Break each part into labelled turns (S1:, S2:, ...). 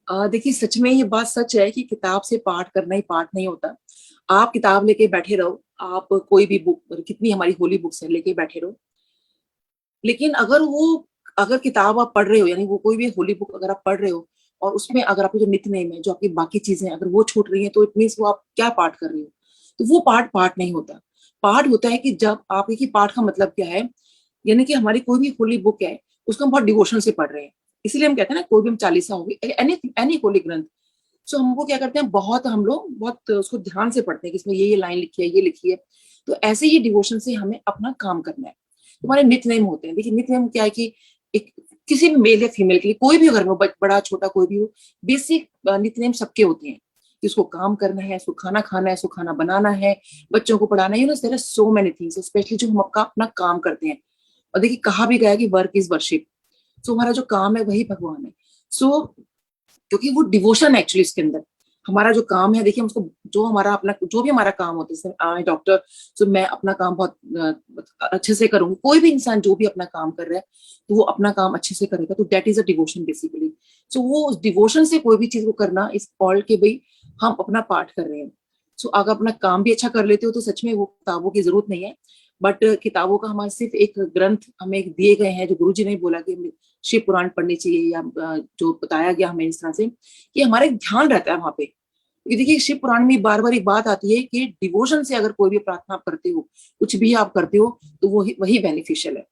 S1: देखिए, सच में ये बात सच है कि किताब से पाठ करना ही पाठ नहीं होता। आप किताब लेके बैठे रहो, आप कोई भी बुक, कितनी हमारी होली बुक्स है, लेके बैठे रहो। लेकिन अगर किताब आप पढ़ रहे हो, यानी वो कोई भी होली बुक अगर आप पढ़ रहे हो और उसमें अगर आपकी जो नित्य नेम है, जो आपकी बाकी चीजें हैं, अगर वो छूट रही है, तो इट मीन्स वो आप क्या पाठ कर रहे हो। तो वो पाठ पाठ नहीं होता। पाठ होता है कि जब आप, देखिए पाठ का मतलब क्या है, यानी कि हमारी कोई भी होली बुक है, उसको हम बहुत डिवोशन से पढ़ रहे हैं। इसलिए हम कहते हैं ना, कोई भी हम चालीसा होगी, एनी एनी होली ग्रंथ, सो हमको क्या करते हैं, बहुत हम लोग बहुत उसको ध्यान से पढ़ते हैं कि इसमें ये लाइन लिखी है, ये लिखी है। तो ऐसे ही डिवोशन से हमें अपना काम करना है। तुम्हारे नित्य नेम होते हैं। देखिए, नित्य नेम क्या है कि एक, किसी भी मेल या फीमेल के लिए, कोई भी घर में बड़ा छोटा कोई भी हो, बेसिक नित्य नेम सबके होते हैं कि उसको काम करना है, उसको खाना खाना है, उसको खाना बनाना है, बच्चों को पढ़ाना है। There are so many things, specially जो हम आपका अपना काम करते हैं। और देखिए, कहा भी गया कि वर्क इज वर्शिप। सो हमारा जो काम है वही भगवान है। सो क्योंकि वो डिवोशन है एक्चुअली इसके अंदर। हमारा जो काम है, देखिए हम उसको, जो हमारा अपना जो भी हमारा काम होता है, जैसे आई डॉक्टर, तो मैं अपना काम बहुत अच्छे से करूंगी। कोई भी इंसान जो भी अपना काम कर रहा है, तो वो अपना काम अच्छे से करेगा, तो that is a devotion basically. So वो उस डिवोशन से कोई भी चीज को करना इस कॉल्ड के, भाई हम अपना पाठ कर रहे हैं। सो अगर अपना काम भी अच्छा कर लेते हो, तो सच में वो किताबों की जरूरत नहीं है। बट किताबों का हमारे सिर्फ एक ग्रंथ हमें एक दिए गए हैं, जो गुरु जी ने बोला कि हमें शिव पुराण पढ़नी चाहिए, या जो बताया गया हमें इस तरह से कि हमारा एक ध्यान रहता है वहां पे। क्योंकि देखिए, शिव पुराण में बार बार एक बात आती है कि डिवोशन से अगर कोई भी प्रार्थना आप करते हो, कुछ भी आप करते हो, तो वो वही बेनिफिशियल है।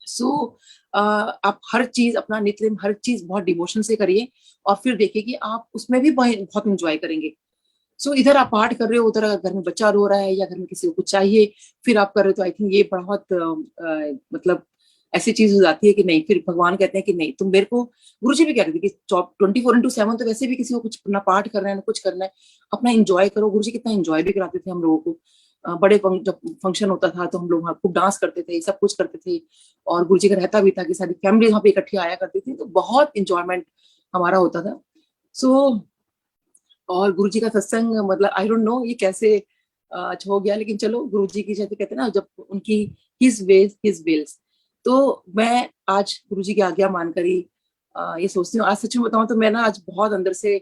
S1: सो आप हर चीज, अपना नित्य हर चीज बहुत डिवोशन से करिए, और फिर देखिए कि आप उसमें भी बहुत इंजॉय करेंगे। सो इधर आप पाठ कर रहे हो, उधर अगर घर में बच्चा रो रहा है या घर में किसी को कुछ चाहिए, फिर आप कर रहे हो, तो आई थिंक ये बहुत मतलब ऐसी चीज हो जाती है कि नहीं, फिर भगवान कहते हैं कि नहीं, तुम मेरे को, गुरु जी भी कहते थे कि 24/7 तो वैसे भी किसी को कुछ अपना पाठ करना है ना, कुछ करना है, अपना इंजॉय करो। गुरु जी कितना इंजॉय भी कराते थे हम लोगों को। जब फंक्शन होता था, तो हम लोग वहाँ खूब डांस करते थे, सब कुछ करते थे। और गुरु जी का रहता भी था कि सारी फैमिली वहाँ पे इकट्ठी आया करती थी, तो बहुत इंजॉयमेंट हमारा होता था। सो और गुरुजी का सत्संग, मतलब आई डोंट नो ये कैसे अच्छा हो गया, लेकिन चलो, गुरुजी की जैसे कहते हैं ना, जब उनकी हिज वेज हिज विल्स। तो मैं आज गुरुजी की आज्ञा मानकर ही ये सोचती हूँ। आज सच में बताऊं तो मैं ना, आज बहुत अंदर से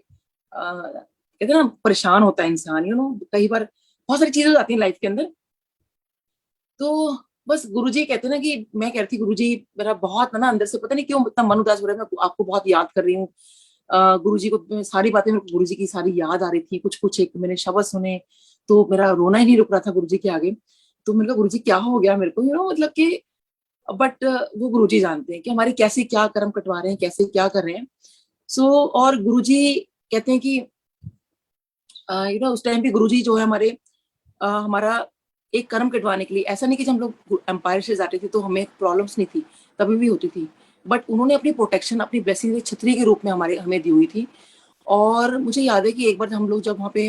S1: कहते हैं ना, परेशान होता है इंसान, कई बार बहुत सारी चीजें हो जाती है लाइफ के अंदर। तो बस गुरुजी कहते हैं ना, कि मैं कह रही थी, गुरुजी मेरा बहुत ना अंदर से पता नहीं क्यों इतना मन उदास हो रहा है, मैं आपको बहुत याद कर रही हूँ। गुरु जी को सारी बातें, मेरे को गुरु जी की सारी याद आ रही थी, कुछ कुछ एक मैंने शब्द सुने, तो मेरा रोना ही नहीं रुक रहा था गुरु जी के आगे। तो मैंने कहा, गुरु जी क्या हो गया मेरे को, मतलब कि, बट वो गुरु जी जानते हैं कि हमारे कैसे क्या कर्म कटवा रहे हैं, कैसे क्या कर रहे हैं। सो और गुरु जी कहते हैं कि उस टाइम पे गुरु जी जो है हमारे, हमारा एक कर्म कटवाने के लिए, ऐसा नहीं कि जब हम लोग एम्पायर से जाते थे तो हमें प्रॉब्लम्स नहीं थी, कभी भी होती थी, बट उन्होंने अपनी प्रोटेक्शन, अपनी ब्लेसिंग छतरी के रूप में हमारे हमें दी हुई थी। और मुझे याद है कि एक बार हम लोग जब वहाँ पे,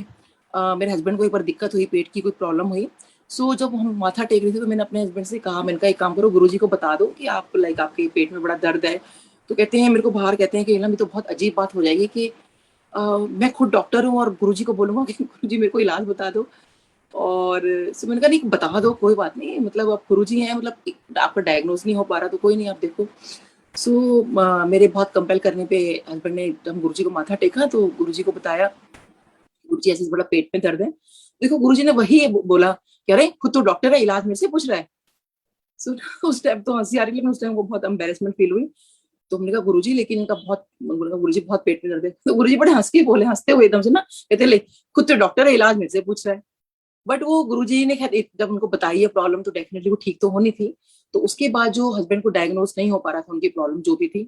S1: मेरे हस्बैंड को एक बार दिक्कत हुई, पेट की कोई प्रॉब्लम हुई। सो जब हम माथा टेक रहे थे, तो मैंने अपने हस्बैंड से कहा, मैंने कहा एक काम करो, गुरुजी को बता दो कि आप, लाइक आपके पेट में बड़ा दर्द है। तो कहते हैं, मेरे को बाहर कहते हैं कि ना, ये तो बहुत अजीब बात हो जाएगी कि मैं खुद डॉक्टर हूँ और गुरुजी को बोलूंगा कि गुरुजी मेरे को इलाज बता दो। और सो मैंने कहा, नहीं बता दो, कोई बात नहीं, मतलब आप गुरुजी हैं, मतलब आपका डायग्नोज नहीं हो पा रहा तो कोई नहीं, आप देखो। सो मेरे बहुत कंपेल करने पे हस्बैंड ने, हम गुरुजी को माथा टेका, तो गुरुजी को बताया, गुरुजी ऐसे बड़ा पेट में दर्द है। देखो, गुरुजी ने वही बोला कि अरे खुद तो डॉक्टर है, इलाज मेरे से पूछ रहा है। सो उस टाइम तो हंसी आ रही, लेकिन उस टाइम को बहुत एम्बेरसमेंट फील हुई। तो हमने कहा, गुरुजी लेकिन इनका बहुत, गुरुजी बहुत पेट में दर्द है। तो गुरुजी बड़े हंस के बोले, हंसते हुए एकदम से ना, कहते ले, खुद तो डॉक्टर है, इलाज मेरे से पूछ रहा है। बट वो गुरुजी ने खैर जब उनको बताई है प्रॉब्लम, तो डेफिनेटली वो ठीक तो होनी थी। तो उसके बाद जो हस्बैंड को डायग्नोज नहीं हो पा रहा था, उनकी प्रॉब्लम जो भी थी,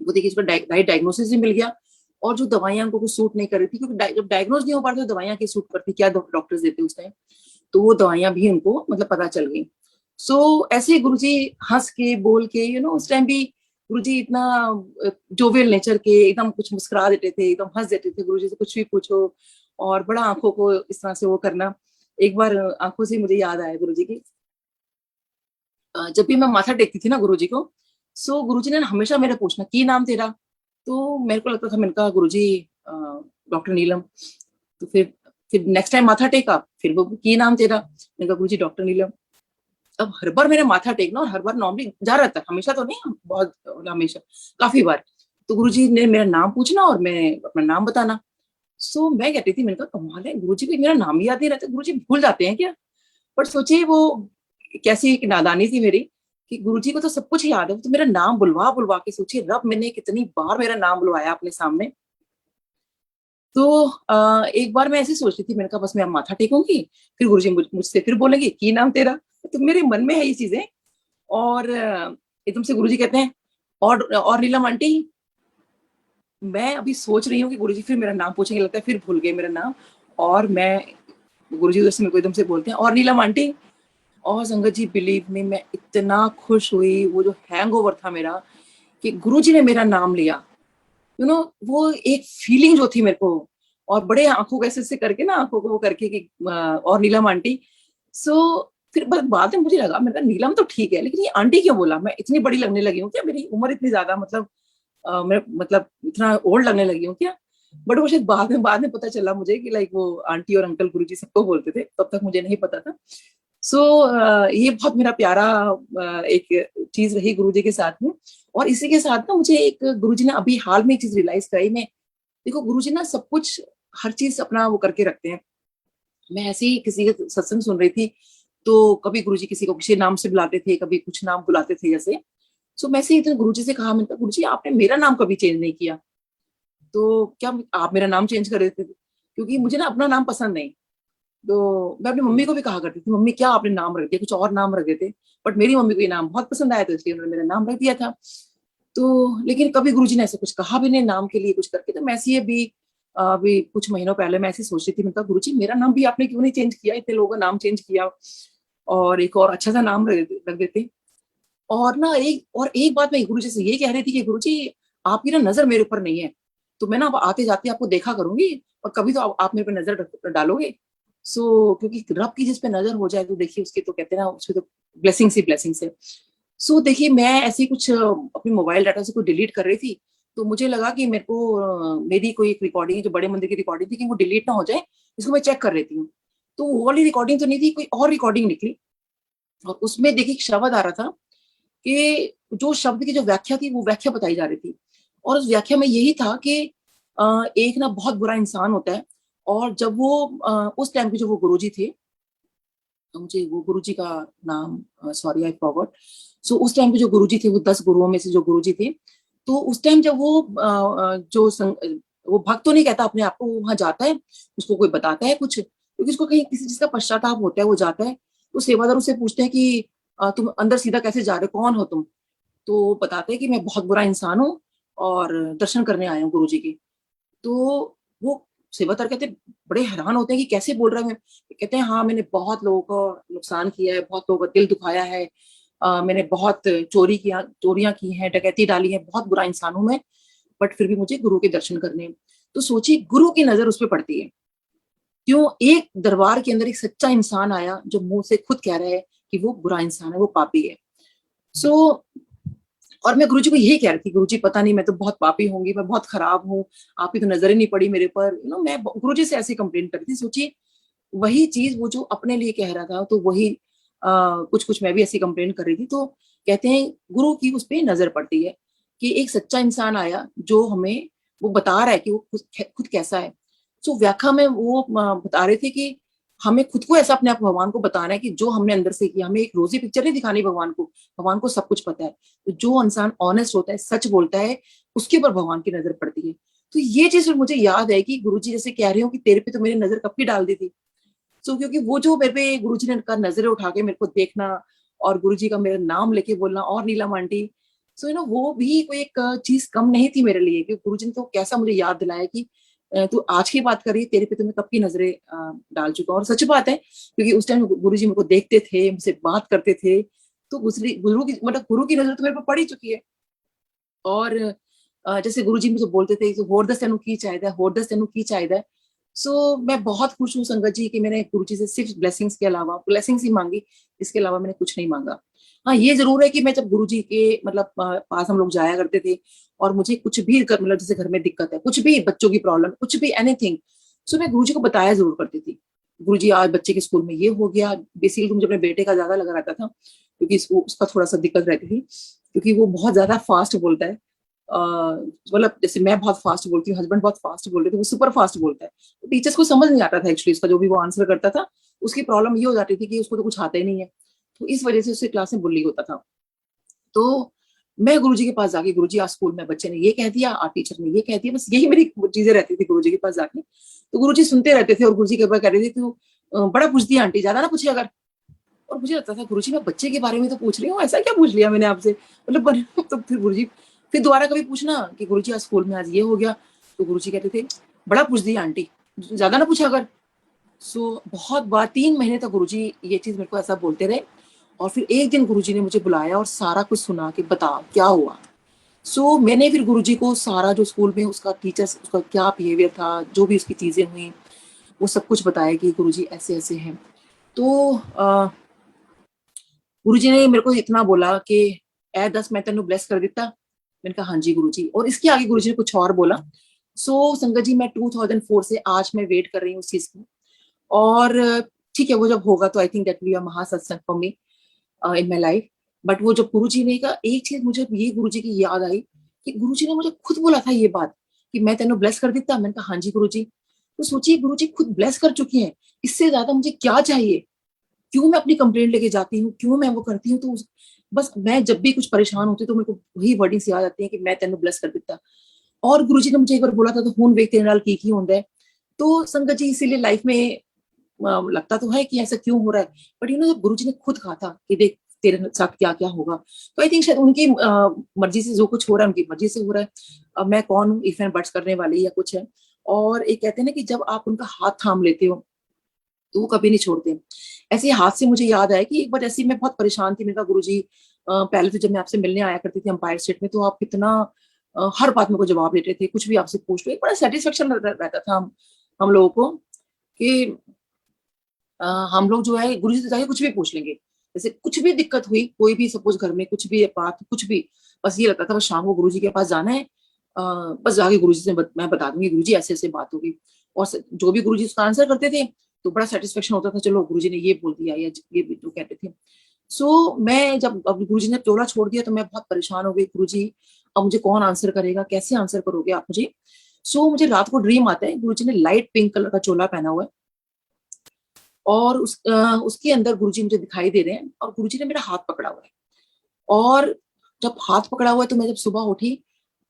S1: वो देखिए उसका राइट डायग्नोसिस भी मिल गया। और जो दवाइयां उनको कुछ सूट नहीं कर रही थी, क्योंकि जब डायग्नोज नहीं हो पा रहा, तो दवाइयां की सूट करती, क्या डॉक्टर्स देते उस टाइम, तो वो दवाइयां भी उनको मतलब पता चल गई। ऐसे गुरुजी हंस के बोल के, उस टाइम भी गुरुजी इतना जोवियल नेचर के, एकदम कुछ मुस्कुरा देते थे, एकदम हंस देते थे, गुरुजी से कुछ भी पूछो, और बड़ा आंखों को इस तरह से वो करना। एक बार आंखों से मुझे याद आया गुरुजी की, जब भी मैं माथा टेकती थी ना गुरुजी को, सो गुरुजी ने हमेशा मेरा पूछना, की नाम तेरा। तो मेरे को लगता था, मैंने कहा, गुरुजी डॉक्टर नीलम। तो फिर नेक्स्ट टाइम माथा टेका, फिर वो, की नाम तेरा, मैंने कहा, गुरुजी डॉक्टर नीलम। अब हर बार मेरा माथा टेकना, और हर बार नॉर्मली जा रहा था, हमेशा तो नहीं, बहुत हमेशा, काफी बार। तो गुरुजी ने मेरा नाम पूछना और मैं अपना नाम बताना। सो मैं कहती थी, मैंने कहा कमाल है, गुरुजी को मेरा नाम ही याद नहीं रहता, गुरुजी भूल जाते हैं क्या? बट सोचिए वो कैसी एक नादानी थी मेरी कि गुरुजी को तो सब कुछ याद है, वो तो मेरा नाम बुलवा बुलवा के, सोचिए रब मैंने कितनी बार मेरा नाम बुलवाया अपने सामने। तो एक बार मैं ऐसे सोच रही थी, मैंने कहा बस मैं अब माथा टेकूंगी, फिर गुरुजी मुझसे फिर बोलेंगे की नाम तेरा। तो मेरे मन में है ये चीजें। और एकदम से गुरुजी कहते हैं, और नीलम आंटी। मैं अभी सोच रही हूँ कि गुरुजी फिर मेरा नाम पूछेंगे, लगता है फिर भूल गए मेरा नाम। और मैं, गुरुजी उधर से मेरे को एकदम से बोलते हैं, और नीलम आंटी। और संगत जी बिलीव मी, मैं इतना खुश हुई, वो जो हैंगओवर था मेरा कि गुरुजी ने मेरा नाम लिया, वो एक फीलिंग जो थी मेरे को। और बड़े आंखों कैसे से करके ना, आंखों को वो करके कि और नीलम आंटी। सो फिर बाद में मुझे लगा, मैंने कहा नीलम तो ठीक है, लेकिन ये आंटी क्यों बोला? मैं इतनी बड़ी लगने लगी हूँ क्या? मेरी उम्र इतनी ज्यादा, मतलब मैं मतलब इतना ओल्ड लगने लगी हूँ क्या? बट वो शायद बाद में पता चला मुझे कि लाइक वो आंटी और अंकल गुरुजी सबको बोलते थे, तब तक मुझे नहीं पता था। सो ये बहुत मेरा प्यारा एक चीज रही गुरुजी के साथ में। और इसी के साथ ना मुझे एक गुरुजी ने अभी हाल में एक चीज रियलाइज करी। मैं, देखो गुरुजी ना सब कुछ, हर चीज अपना वो करके रखते हैं। मैं ऐसे ही किसी का सत्संग सुन रही थी, तो कभी गुरुजी किसी को किसी नाम से बुलाते थे, कभी कुछ नाम बुलाते थे जैसे। सो मैं से एक दिन गुरुजी से कहा, मैंने कहा गुरुजी आपने मेरा नाम कभी चेंज नहीं किया, तो क्या आप मेरा नाम चेंज कर देते थे? क्योंकि मुझे ना अपना नाम पसंद नहीं। तो मैं अपनी मम्मी को भी कहा करती थी, मम्मी क्या आपने नाम रख दिया, कुछ और नाम रख देते। बट मेरी मम्मी को ये नाम बहुत पसंद आया, तो इसलिए उन्होंने मेरा नाम रख दिया था। तो लेकिन कभी गुरुजी ने ऐसे कुछ कहा भी नहीं नाम के लिए कुछ करके। तो मैं ऐसे ही अभी कुछ महीनों पहले मैं ऐसे सोच रही थी, मैंने कहा गुरुजी मेरा नाम भी आपने क्यों नहीं चेंज किया, इतने लोगों का नाम चेंज किया, और एक और अच्छा सा नाम रख देते। और ना एक बात मैं गुरुजी से ये कह रही थी कि गुरुजी आपकी ना नजर मेरे ऊपर नहीं है, तो मैं ना अब आते जाते आपको देखा करूंगी, और कभी तो आप मेरे पे नजर डालोगे। क्योंकि रब की जिस पे नजर हो जाए, तो देखिए उसकी तो कहते हैं ना, उसकी तो ब्लेसिंग्स है। देखिए मैं ऐसे ही कुछ अपने मोबाइल डाटा से कुछ डिलीट कर रही थी, तो मुझे लगा कि मेरे को मेरी कोई एक रिकॉर्डिंग, जो बड़े मंदिर की रिकॉर्डिंग थी, कि वो डिलीट ना हो जाए, इसको मैं चेक कर लेती हूँ। तो वो वाली रिकॉर्डिंग तो नहीं थी, कोई और रिकॉर्डिंग निकली। और उसमें देखिए एक शब्द आ रहा था कि जो शब्द की जो व्याख्या थी, वो व्याख्या बताई जा रही थी। और उस व्याख्या में यही था कि एक ना बहुत बुरा इंसान होता है। और जब वो उस टाइम के जो वो गुरुजी थे, तो मुझे वो गुरुजी का नाम, सॉरी आई फॉरगॉट। उस टाइम के जो गुरुजी थे, वो 10 गुरुओं में से जो गुरुजी थे, तो उस टाइम जब वो वो भक्त तो नहीं कहता अपने आप को, वो वहां जाता है, उसको कोई बताता है कुछ, क्योंकि उसको कहीं किसी चीज का पश्चाताप होता है, वो जाता है। तो सेवादार उससे पूछते हैं कि तुम अंदर सीधा कैसे जा रहे हो, कौन हो तुम? तो वो बताते हैं कि मैं बहुत बुरा इंसान हूँ, और दर्शन करने आया हूँ गुरुजी के। तो वो सेवादार कहते, बड़े हैरान होते हैं कि कैसे बोल रहा है। कहते हैं हाँ, मैंने बहुत लोगों को नुकसान किया है, बहुत लोगों का दिल दुखाया है, मैंने बहुत चोरियां की हैं, डकैती डाली है, बहुत बुरा इंसान हूं मैं, बट फिर भी मुझे गुरु के दर्शन करने हैं। तो सोचिए गुरु की नजर उस पर पड़ती है। क्यों? एक दरबार के अंदर एक सच्चा इंसान आया, जो मुंह से खुद कह रहा है कि वो बुरा इंसान है, वो पापी है। सो और मैं गुरुजी को यही कह रही थी, गुरुजी पता नहीं मैं तो बहुत पापी होंगी, मैं बहुत खराब हूँ, आपकी तो नजर ही नहीं पड़ी मेरे पर। मैं गुरुजी से ऐसे कंप्लेन करती थी। सोचिए वही चीज वो जो अपने लिए कह रहा था, तो वही कुछ कुछ मैं भी ऐसी कंप्लेन कर रही थी। तो कहते हैं गुरु की उस पर नजर पड़ती है कि एक सच्चा इंसान आया, जो हमें वो बता रहा है कि वो खुद कैसा है। व्याख्या में वो बता रहे थे कि हमें खुद को ऐसा अपने आप भगवान को बताना है कि जो हमने अंदर से किया, हमें एक रोजी पिक्चर नहीं दिखानी भगवान को। भगवान को सब कुछ पता है। तो जो इंसान ऑनेस्ट होता है, सच बोलता है, उसके ऊपर भगवान की नजर पड़ती है। तो ये चीज मुझे याद है कि गुरुजी जैसे कह रहे हो कि तेरे पे तो मेरी नजर कब की डाल दी थी। क्योंकि वो जो मेरे पे गुरुजी ने का नजरें उठा के मेरे को देखना, और गुरुजी का मेरा नाम लेके बोलना, और नीलम आंटी। वो भी कोई एक चीज कम नहीं थी मेरे लिए, कि गुरुजी ने तो कैसा मुझे याद दिलाया कि तू आज की बात कर रही है, तेरे पे तो मैं कब की नजरें डाल चुका हूँ। और सच बात है, क्योंकि उस टाइम गुरुजी मेरे को देखते थे, मुझसे बात करते थे, तो गुरु की नजर तो मेरे पे पड़ ही चुकी है। और जैसे गुरुजी मुझे बोलते थे, होर दस तेनू की चाहिए, होर दस तेनू की चाहिए। मैं बहुत खुश हूँ संगत जी कि मैंने गुरुजी से सिर्फ ब्लेसिंग्स ही मांगी, इसके अलावा मैंने कुछ नहीं मांगा। हाँ, ये जरूर है कि मैं जब गुरुजी के मतलब पास हम लोग जाया करते थे, और मुझे कुछ भी मतलब जैसे घर में दिक्कत है, कुछ भी बच्चों की प्रॉब्लम, कुछ भी एनीथिंग, मैं गुरुजी को बताया जरूर करती थी। गुरुजी आज बच्चे के स्कूल में ये हो गया। बेसिकली मुझे अपने बेटे का ज्यादा लगा रहता था, क्योंकि उसका थोड़ा सा दिक्कत रहती थी, क्योंकि वो बहुत ज्यादा फास्ट बोलता है। मतलब जैसे मैं बहुत फास्ट बोलती हूँ, हस्बैंड बहुत फास्ट बोल रहे थे, वो सुपर फास्ट बोलता है, तो टीचर्स को समझ नहीं आता था एक्चुअली इसका, जो भी वो आंसर करता था उसकी प्रॉब्लम ये हो जाती थी कि उसको तो कुछ आता ही नहीं है, तो इस वजह से उससे क्लास में बुली होता था। तो मैं गुरुजी के पास जाके, गुरुजी आज स्कूल में बच्चे ने ये कह दिया, आज टीचर ने ये कह दिया, बस यही मेरी चीजें रहती थी गुरुजी के पास जाके। तो गुरुजी सुनते रहते थे और गुरुजी के पास कह रहे थे तू बड़ा पूछती है आंटी, ज्यादा ना पूछे अगर। और मुझे लगता था गुरुजी मैं बच्चे के बारे में तो पूछ रही हूँ, ऐसा क्या पूछ लिया मैंने आपसे, मतलब तो फिर गुरुजी फिर दोबारा कभी पूछना कि गुरुजी आज स्कूल में आज ये हो गया, तो गुरुजी कहते थे बड़ा पूछ दी आंटी, ज्यादा ना पूछा अगर। सो बहुत बार 3 महीने तक गुरुजी ये चीज मेरे को ऐसा बोलते रहे। और फिर एक दिन गुरुजी ने मुझे बुलाया और सारा कुछ सुना कि बता क्या हुआ। मैंने फिर गुरुजी को सारा जो स्कूल में उसका टीचर्स उसका क्या बिहेवियर था, जो भी उसकी चीजें हुई, वो सब कुछ बताया कि गुरुजी ऐसे ऐसे हैं। तो गुरुजी ने मेरे को इतना बोला कि ए दस मैं तेन ब्लेस कर दिता। मैंने कहा हाँ जी गुरुजी, और इसके आगे गुरुजी ने कुछ और बोला। संगत जी मैं 2004 से आज मैं वेट कर रही हूँ उस चीज की। और ठीक है, वो जब होगा तो I think that will be a mahasatsang for me in my life. But वो जब गुरुजी ने कहा, एक चीज मुझे ये गुरुजी की याद आई कि गुरुजी ने मुझे खुद बोला था ये बात कि मैं तेन ब्लेस कर देता। मैंने कहा हाँ जी गुरुजी। तो सोचिए गुरुजी खुद ब्लेस कर चुकी हैं, इससे ज्यादा मुझे क्या चाहिए। क्यों मैं अपनी कंप्लेंट लेके जाती हूँ, क्यों मैं वो करती हूँ। तो बस मैं जब भी कुछ परेशान होती हूँ तो मेरे को वही वर्डिंग्स याद आती है कि मैं तेन ब्लेस कर देता। और गुरुजी ने मुझे एक बार बोला था तो खून वेख तेरे नाल की होंदा है। तो संगत जी इसीलिए लाइफ में लगता तो है कि ऐसा क्यों हो रहा है, बट जब गुरुजी ने खुद कहा था कि देख तेरे साथ क्या क्या होगा, तो आई थिंक शायद उनकी मर्जी से जो कुछ हो रहा है उनकी मर्जी से हो रहा है। अब मैं कौन हूँ इफ एंड बट्स करने वाली या कुछ है। और एक कहते हैं ना कि जब आप उनका हाथ थाम लेते हो तो वो कभी नहीं छोड़ते। ऐसे हाथ से मुझे याद आया कि एक बार ऐसी मैं बहुत परेशान थी। मैंने कहा गुरुजी पहले तो जब मैं आपसे मिलने आया करती थी एम्पायर स्टेट में, तो आप कितना हर बात में को जवाब देते थे, कुछ भी आपसे पूछ लो, एक बड़ा सेटिस्फेक्शन रहता था हम लोगों को कि हम लोग जो है गुरुजी से जाके कुछ भी पूछ लेंगे। जैसे कुछ भी दिक्कत हुई, कोई भी सपोज घर में कुछ भी बात, कुछ भी, बस ये लगता था बस शाम को गुरुजी के पास जाना है। बस जाके गुरुजी से मैं बता दूंगी गुरुजी ऐसे ऐसे बात होगी। और जो भी गुरुजी उसका आंसर करते थे तो बड़ा सेटिस्फेक्शन होता था, चलो गुरुजी ने ये बोल दिया या ये भी तो कहते थे। मैं जब अब गुरुजी ने चोला छोड़ दिया तो मैं बहुत परेशान हो गई, गुरुजी अब मुझे कौन आंसर करेगा, कैसे आंसर करोगे आप मुझे। मुझे रात को ड्रीम आता है गुरुजी ने लाइट पिंक कलर का चोला पहना हुआ है और उसके अंदर गुरुजी मुझे दिखाई दे रहे हैं और गुरुजी ने मेरा हाथ पकड़ा हुआ है। और जब हाथ पकड़ा हुआ है तो मैं जब सुबह उठी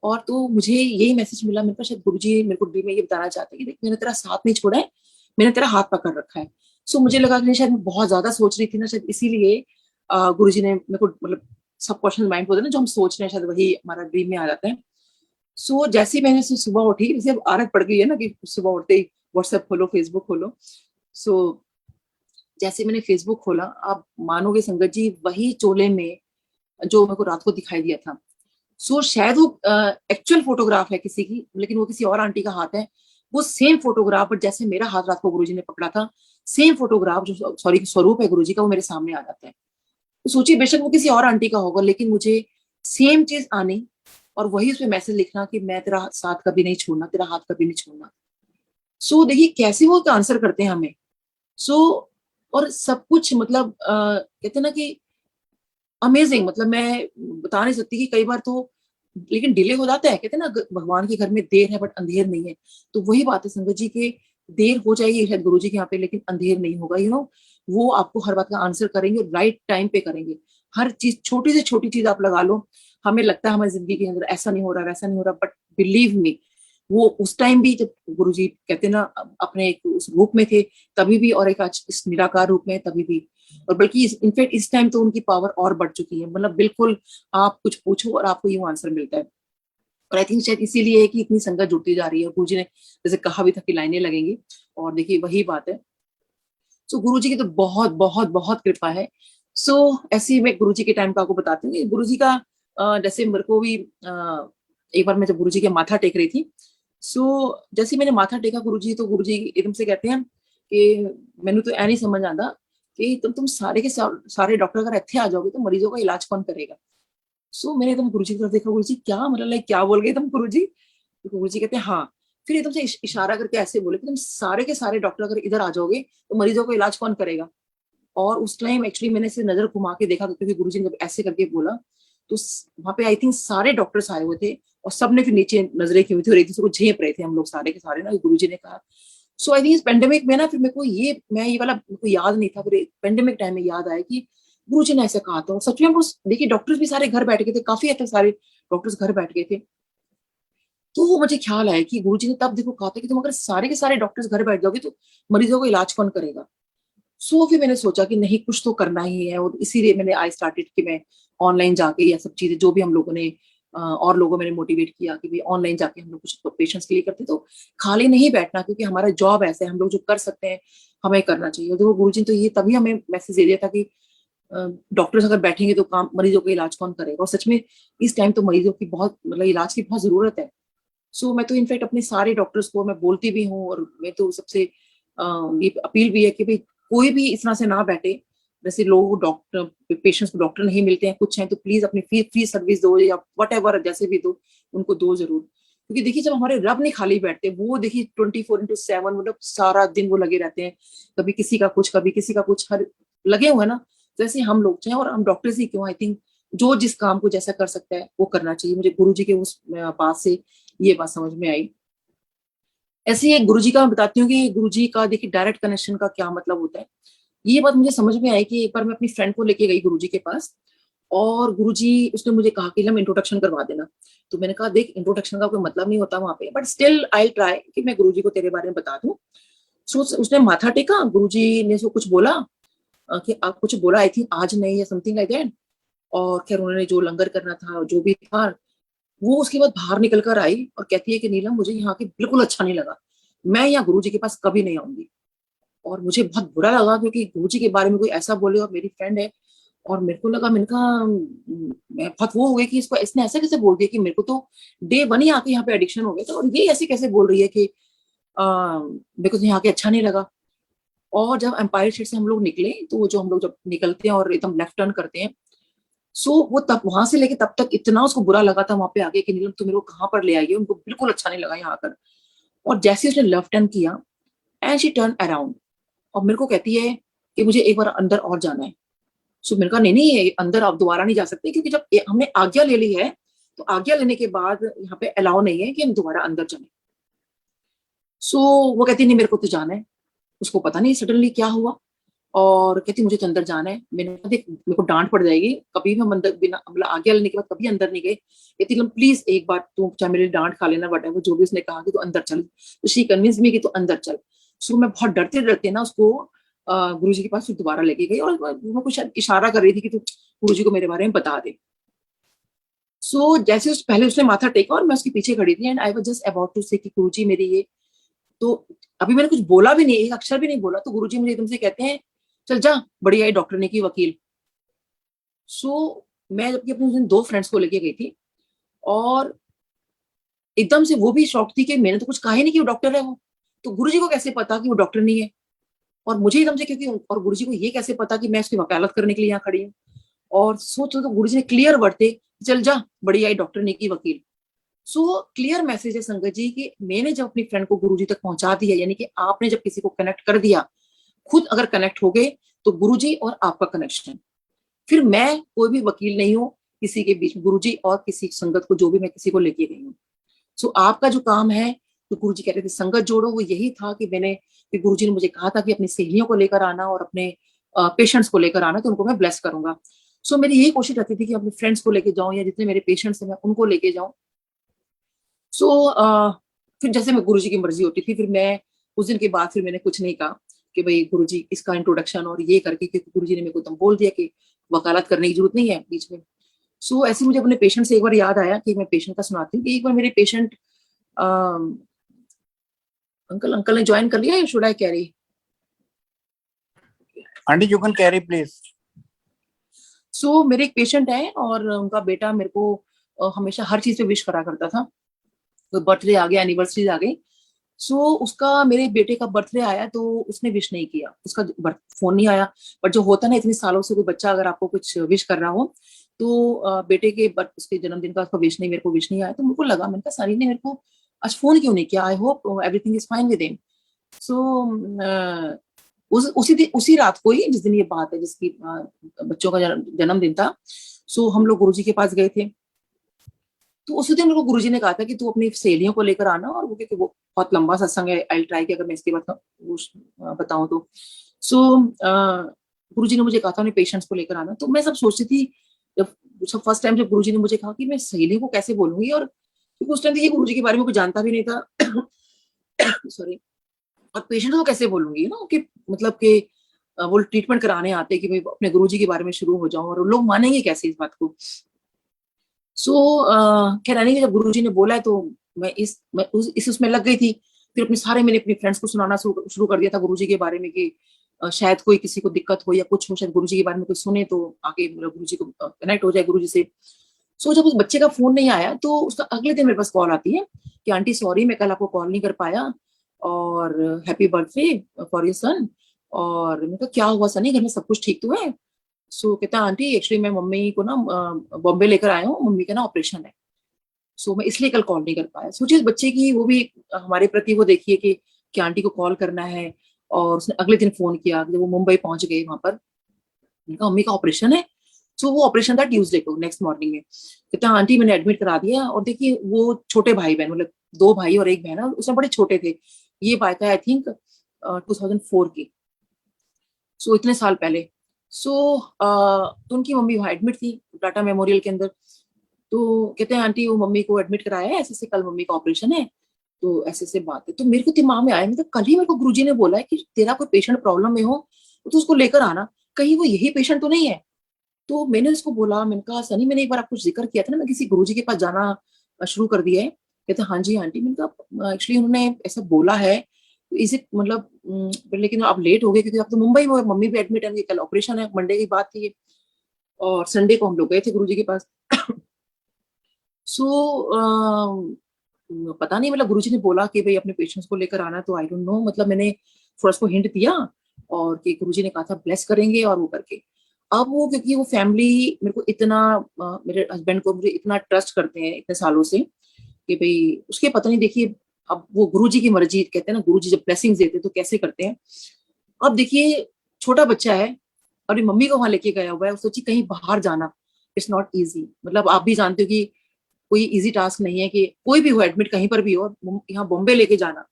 S1: और तो मुझे यही मैसेज मिला, मेरे को शायद गुरुजी मेरे को ड्रीम में ये बताना चाहते हैं कि देख मैंने तेरा साथ नहीं छोड़ा है, मैंने तेरा हाथ पकड़ रखा है। मुझे लगा कि शायद मैं बहुत ज्यादा सोच रही थी ना, शायद इसीलिए गुरुजी ने मेरे को मतलब सब क्वेश्चन माइंड होता है ना जो हम सोच रहे हैं शायद वही हमारा ड्रीम में आ जाता है। जैसे ही मैंने सुबह उठी, जैसे अब आदत पड़ गई है ना कि सुबह उठते ही व्हाट्सएप खोलो, फेसबुक खोलो। सो जैसे मैंने फेसबुक खोला, आप मानोगे संगत जी वही चोले में जो मेरे को रात को दिखाई दिया था। शायद वो एक्चुअल फोटोग्राफ है किसी की, लेकिन वो किसी और आंटी का हाथ है। वो सेम फोटोग्राफ और जैसे मेरा हाथ रात को गुरुजी ने पकड़ा था, सेम फोटोग्राफ जो सॉरी स्वरूप है गुरुजी का, वो मेरे सामने आ जाता है। तो सोचिए बेशक वो किसी और आंटी का होगा, लेकिन मुझे सेम चीज आनी और वही उसमें मैसेज लिखना कि मैं तेरा साथ कभी नहीं छोड़ना, तेरा हाथ कभी नहीं छोड़ना। देखिए कैसे वो आंसर करते हैं हमें। सो और सब कुछ मतलब कहते हैं ना कि अमेजिंग, मतलब मैं बता नहीं सकती कि कई बार तो लेकिन डिले हो जाता है। कहते हैं ना भगवान के घर में देर है बट अंधेर नहीं है। तो वही बात है संगत जी के, देर हो जाएगी शायद गुरु जी के यहाँ पे लेकिन अंधेर नहीं होगा। वो आपको हर बात का आंसर करेंगे और राइट टाइम पे करेंगे। हर चीज छोटी से छोटी चीज आप लगा लो, हमें लगता है हमारी जिंदगी के अंदर ऐसा नहीं हो रहा वैसा नहीं हो रहा, बट बिलीव मी वो उस टाइम भी जब गुरुजी कहते हैं ना अपने एक उस रूप में थे तभी भी, और एक आज इस निराकार रूप में तभी भी, और बल्कि इनफैक्ट इस टाइम तो उनकी पावर और बढ़ चुकी है। मतलब बिल्कुल आप कुछ पूछो और आपको ये आंसर मिलता है। और आई थिंक शायद इसीलिए है कि इतनी संगत जुड़ती जा रही है। गुरुजी ने जैसे कहा भी था कि लाइनें लगेंगी, और देखिए वही बात है। गुरु जी की तो बहुत बहुत बहुत कृपा है। ऐसे ही मैं गुरु जी के टाइम का आपको बताती हूँ। गुरु जी का जैसे मेरे को भी एक बार मैं जब गुरु जी के माथा टेक रही थी, जैसे मैंने माथा टेका गुरु जी, तो गुरु जी एकदम से कहते हैं कि मैंने तो ऐ नहीं समझ आता कि तुम सारे के सारे डॉक्टर अगर इतने आ जाओगे तो मरीजों का इलाज कौन करेगा। मैंने एकदम गुरु जी की तरफ देखा, गुरु जी क्या मतलब लाइक क्या बोल गए तुम गुरु जी। तो गुरु जी कहते हैं हाँ। फिर एकदम से इशारा करके ऐसे बोले कि तुम सारे के सारे डॉक्टर अगर इधर आ जाओगे तो मरीजों का इलाज कौन करेगा। और उस टाइम एक्चुअली मैंने से नजर घुमा के देखा क्योंकि गुरु जी ने जब ऐसे करके बोला तो वहां पे आई थिंक सारे डॉक्टर्स आए हुए थे और सबने फिर नीचे नजरें की हुई थी और एक दूसरे को झेप रहे थे हम लोग सारे के सारे ना। गुरुजी ने कहा, सो आई थिंक इस पेंडेमिक में ना फिर मेरे को ये वाला मेरे को याद नहीं था, फिर पेंडेमिक टाइम में याद आया कि गुरुजी ने ऐसा कहा था। और सच में वो देखिए डॉक्टर्स भी सारे घर बैठ गए थे, काफी हद तक सारे डॉक्टर्स घर बैठ गए थे। तो वो मुझे ख्याल आया कि गुरुजी ने तब देखो कहा था कि तुम अगर सारे के सारे डॉक्टर्स घर बैठ जाओगे तो मरीजों का इलाज कौन करेगा। सो फिर मैंने सोचा कि नहीं कुछ तो करना ही है, और इसीलिए मैंने आई स्टार्टेड कि मैं ऑनलाइन जाके ये सब चीजें जो भी हम लोगों ने और लोगों मैंने मोटिवेट किया कि भाई ऑनलाइन जाके हम लोग कुछ पेशेंट्स के लिए करते, तो खाली नहीं बैठना, क्योंकि हमारा जॉब ऐसा है, हम लोग जो कर सकते हैं हमें करना चाहिए। देखो गुरुजी तो ये तभी हमें मैसेज दे दिया था कि डॉक्टर्स अगर बैठेंगे तो काम मरीजों का इलाज कौन करेगा। और सच में इस टाइम तो मरीजों की बहुत मतलब इलाज की बहुत जरूरत है। सो मैं तो इनफैक्ट अपने सारे डॉक्टर्स को मैं बोलती भी हूँ, और मैं तो सबसे ये अपील भी है कि भाई कोई भी इस तरह से ना बैठे। जैसे लोग डॉक्टर पेशेंट्स को डॉक्टर नहीं मिलते हैं कुछ हैं, तो प्लीज अपनी फ्री सर्विस दो या वट एवर जैसे भी दो, उनको दो जरूर। क्योंकि देखिए जब हमारे रब नहीं खाली बैठते, वो देखिए 24/7 मतलब सारा दिन वो लगे रहते हैं, कभी किसी का कुछ कभी किसी का कुछ, हर लगे हुए हैं ना। जैसे हम लोग चाहे, और हम डॉक्टर्स ही क्यों, आई थिंक जो जिस काम को जैसा कर सकता है वो करना चाहिए। मुझे गुरु जी के उस बात से ये बात समझ में आई। ऐसे ही गुरु जी का मैं बताती हूँ कि गुरु जी का देखिए डायरेक्ट कनेक्शन का क्या मतलब होता है। ये बात मुझे समझ में आई कि एक बार मैं अपनी फ्रेंड को लेके गई गुरु जी के पास, और गुरु जी उसने मुझे कहा कि हम इंट्रोडक्शन करवा देना। तो मैंने कहा देख इंट्रोडक्शन का कोई मतलब नहीं होता वहां पे, बट स्टिल आई ट्राई कि मैं गुरु जी को तेरे बारे में बता दूं। सो उसने माथा टेका, गुरु जी ने उसको कुछ बोला कि आप कुछ बोला आई थिंक आज नहीं या समथिंग लाइक दैट। और खैर उन्होंने जो लंगर करना था जो भी था, वो उसके बाद बाहर निकल कर आई और कहती है कि नीलम मुझे यहाँ के बिल्कुल अच्छा नहीं लगा, मैं यहाँ गुरु जी के पास कभी नहीं आऊंगी। और मुझे बहुत बुरा लगा क्योंकि गुरु जी के बारे में कोई ऐसा बोले, और मेरी फ्रेंड है। और मेरे को लगा, मैंने कहा मैं बहुत वो हो गई कि इसको इसने ऐसे कैसे बोल दिया कि मेरे को तो डे वन ही आके यहाँ पे एडिक्शन हो गया था, और ये ऐसे कैसे बोल रही है कि मेरे को तो यहाँ के अच्छा नहीं लगा। और जब एम्पायर स्टेट से हम लोग निकले, तो वो जो हम लोग जब निकलते हैं और एकदम लेफ्ट टर्न करते हैं, सो वो तब वहां से लेके तब तक इतना उसको बुरा लगा था वहां पे आगे कि नीलम तुम मेरे को कहाँ पर ले आई है, उनको बिल्कुल अच्छा नहीं लगा यहाँ आकर। और जैसे उसने लेफ्ट टर्न किया एंड शी टर्न अराउंड, और मेरे को कहती है कि मुझे एक बार अंदर और जाना है। सो मेरे कहा नहीं नहीं अंदर आप दोबारा नहीं जा सकते, क्योंकि जब हमने आज्ञा ले ली है तो आज्ञा लेने के बाद यहाँ पे अलाउ नहीं है कि हम दोबारा अंदर जाए। सो वो कहती नहीं मेरे को तो जाना है। उसको पता नहीं सडनली क्या हुआ, और कहती मुझे तो अंदर जाना है। मैंने कहा देख मेरे को डांट पड़ जाएगी, कभी भी हम अंदर बिना मतलब आज्ञा लेने के बाद कभी अंदर नहीं गए। कहती प्लीज एक बार तू चाहे मेरी डांट खा लेना, बट जो भी उसने कहा कि तू अंदर चल, तो शी कन्विंस मी कि तू अंदर चल। सो मैं बहुत डरते डरते ना उसको गुरु जी के पास फिर दोबारा लेके गई, और वो कुछ इशारा कर रही थी कि तू गुरु जी को मेरे बारे में बता दे। सो जैसे पहले उसने माथा टेका और मैं उसके पीछे खड़ी थी, and I was just about to say कि गुरु जी मेरी ये, तो अभी मैंने कुछ बोला भी नहीं, एक अक्षर भी नहीं बोला, तो गुरुजी मुझे एकदम से कहते हैं चल जा बढ़िया है डॉक्टर ने की वकील। सो मैं जबकि अपने उस दिन दो फ्रेंड्स को लेके गई थी, और एकदम से वो भी शॉक थी कि मैंने तो कुछ कहा ही नहीं कि वो डॉक्टर है। वो तो गुरुजी को कैसे पता कि वो डॉक्टर नहीं है, और मुझे एकदम से क्योंकि, और गुरुजी को ये कैसे पता कि मैं उसकी वकालत करने के लिए यहाँ खड़ी हूँ। और सोचो तो गुरुजी ने क्लियर वर्ड थे चल जा बढ़िया है डॉक्टर ने की वकील। सो क्लियर मैसेज है संगत जी कि मैंने जब अपनी फ्रेंड को गुरुजी तक पहुंचा दिया, यानी कि आपने जब किसी को कनेक्ट कर दिया, खुद अगर कनेक्ट हो गए, तो गुरुजी और आपका कनेक्शन, फिर मैं कोई भी वकील नहीं हूँ किसी के बीच, गुरुजी और किसी संगत को जो भी मैं किसी को लेके गई हूँ। सो आपका जो काम है, तो गुरुजी कह रहे थे संगत जोड़ो, वो यही था कि मैंने कि गुरुजी ने मुझे कहा था कि अपनी सहेलियों को लेकर आना और अपने पेशेंट्स को लेकर आना, तो उनको मैं ब्लेस करूंगा। सो मेरी यही कोशिश रहती थी कि अपने फ्रेंड्स को लेके जाऊं या जितने मेरे पेशेंट्स हैं मैं उनको लेके जाऊं। सो फिर जैसे मैं गुरुजी की मर्जी होती थी, फिर मैं उस दिन के बाद फिर मैंने कुछ नहीं कहा कि भाई गुरुजी इसका इंट्रोडक्शन और ये करके, क्योंकि गुरुजी ने मेरे को एकदम बोल दिया कि वकालत करने की जरूरत नहीं है बीच में। सो ऐसे मुझे अपने पेशेंट से एक बार याद आया कि मैं पेशेंट का सुनाती हूँ कि एक बार मेरे पेशेंट अंकल अंकल ने ज्वाइन कर लिया या should I carry?
S2: Aunty you can carry please.
S1: So मेरे एक पेशेंट है और उनका बेटा मेरे को हमेशा हर चीज पे विश करा करता था। तो बर्थडे आ गया, एनिवर्सरी आ गई। सो उसका मेरे बेटे का बर्थडे आया तो उसने विश नहीं किया, उसका फोन नहीं आया। बट जो होता ना इतने सालों से कोई बच्चा अगर आपको कुछ विश कर रहा हो, तो बेटे के उसके जन्मदिन का उसका विश नहीं, मेरे को विश नहीं आया। तो मेरे को लगा, मैंने कहा सनी ने मेरे को आज फोन क्यों नहीं किया, I hope everything is fine with him. So उसी रात को ही जिस दिन ये बात है जिसकी बच्चों का जन्मदिन था, सो हम लोग गुरुजी के पास गए थे। तो उसी दिन मेरे को गुरुजी ने कहा था कि तू अपनी सहेलियों को लेकर आना, और वो क्योंकि वो बहुत लंबा सत्संग है, आई ट्राई कि अगर मैं इसके बाद वो बताऊं तो। सो गुरुजी ने मुझे कहा था अपने पेशेंट्स को लेकर आना। तो मैं सब सोचती थी, जब फर्स्ट टाइम जब गुरुजी ने मुझे कहा कि मैं सहेलियों को कैसे बोलूंगी, और क्योंकि उस टाइम ये गुरुजी के बारे में कुछ जानता भी नहीं था सॉरी। और पेशेंट को कैसे बोलूंगी ना कि मतलब कि वो ट्रीटमेंट कराने आते हैं कि भाई अपने गुरुजी के बारे में शुरू हो जाऊं, और लोग मानेंगे कैसे इस बात को। सो खैर आने के जब गुरुजी ने बोला है तो मैं उसमें लग गई थी। फिर अपने सारे मैंने अपने फ्रेंड्स को सुनाना शुरू कर दिया था गुरुजी के बारे में कि शायद कोई किसी को दिक्कत हो या कुछ हो, शायद गुरुजी के बारे में कोई सुने तो आके मतलब गुरुजी को कनेक्ट हो जाए गुरुजी से। सो जब उस बच्चे का फोन नहीं आया तो उसका अगले दिन मेरे पास कॉल आती है कि आंटी सॉरी मैं कल आपको कॉल नहीं कर पाया, और happy birthday for your son. और मैं कहा क्या हुआ सनी, घर में सब कुछ ठीक तो है? सो कहता आंटी एक्चुअली मैं मम्मी को ना बॉम्बे लेकर आया हूँ, मम्मी का ना ऑपरेशन है, सो मैं इसलिए कल कॉल नहीं कर पाया। सोचिए इस बच्चे की वो भी हमारे प्रति वो देखिए कि आंटी को कॉल करना है। और उसने अगले दिन फोन किया जब वो मुंबई पहुंच गए वहां पर, उनका मम्मी का ऑपरेशन है। सो वो ऑपरेशन था ट्यूसडे को, नेक्स्ट मॉर्निंग में कहता आंटी मैंने एडमिट करा दिया। और देखिए वो छोटे भाई बहन मतलब दो भाई और एक बहन है, उसमें बड़े छोटे थे। ये बात है आई थिंक 2004 की, सो इतने साल पहले। सो तो उनकी मम्मी वहां एडमिट थी टाटा मेमोरियल के अंदर। तो कहते हैं आंटी वो मम्मी को एडमिट कराया है, ऐसे ऐसे कल मम्मी का ऑपरेशन है, तो ऐसे ऐसे बात है। तो मेरे को दिमाग में आया, मतलब कल ही मेरे को गुरुजी ने बोला है कि तेरा कोई पेशेंट प्रॉब्लम में हो तो उसको लेकर आना, कहीं वो यही पेशेंट तो नहीं है। तो मैंने उसको बोला, मैंने कहा सनी मैंने एक बार आपको जिक्र किया था ना मैं किसी गुरुजी के पास जाना शुरू कर दिया है। कहते हाँ जी आंटी। मैंने कहा एक्चुअली उन्होंने ऐसा बोला है, इज इट मतलब लेकिन आप लेट हो गए क्योंकि आप तो मुंबई में हो, मम्मी भी एडमिट है, कल ऑपरेशन है, मंडे की बात थी ये, और संडे को हम लोग गए थे गुरुजी के पास। सो पता नहीं मतलब गुरुजी ने बोला कि भाई अपने पेशेंट्स को लेकर आना, तो आई डोंट नो मतलब मैंने थोड़ा उसको हिंट दिया, और कि गुरुजी ने कहा था ब्लेस करेंगे और वो करके। अब वो क्योंकि वो फैमिली मेरे को इतना मेरे हस्बैंड को मुझे इतना ट्रस्ट करते हैं इतने सालों से कि भाई उसके पता नहीं देखिए, अब वो गुरुजी की मर्जी, कहते हैं ना गुरुजी जब ब्लेसिंग्स देते हैं तो कैसे करते हैं। अब देखिए छोटा बच्चा है और मम्मी को वहां लेके गया हुआ है, सोचिए कहीं बाहर जाना इट्स नॉट इजी, मतलब आप भी जानते हो कि कोई इजी टास्क नहीं है कि कोई भी हो एडमिट कहीं पर भी हो, यहाँ बॉम्बे लेके जाना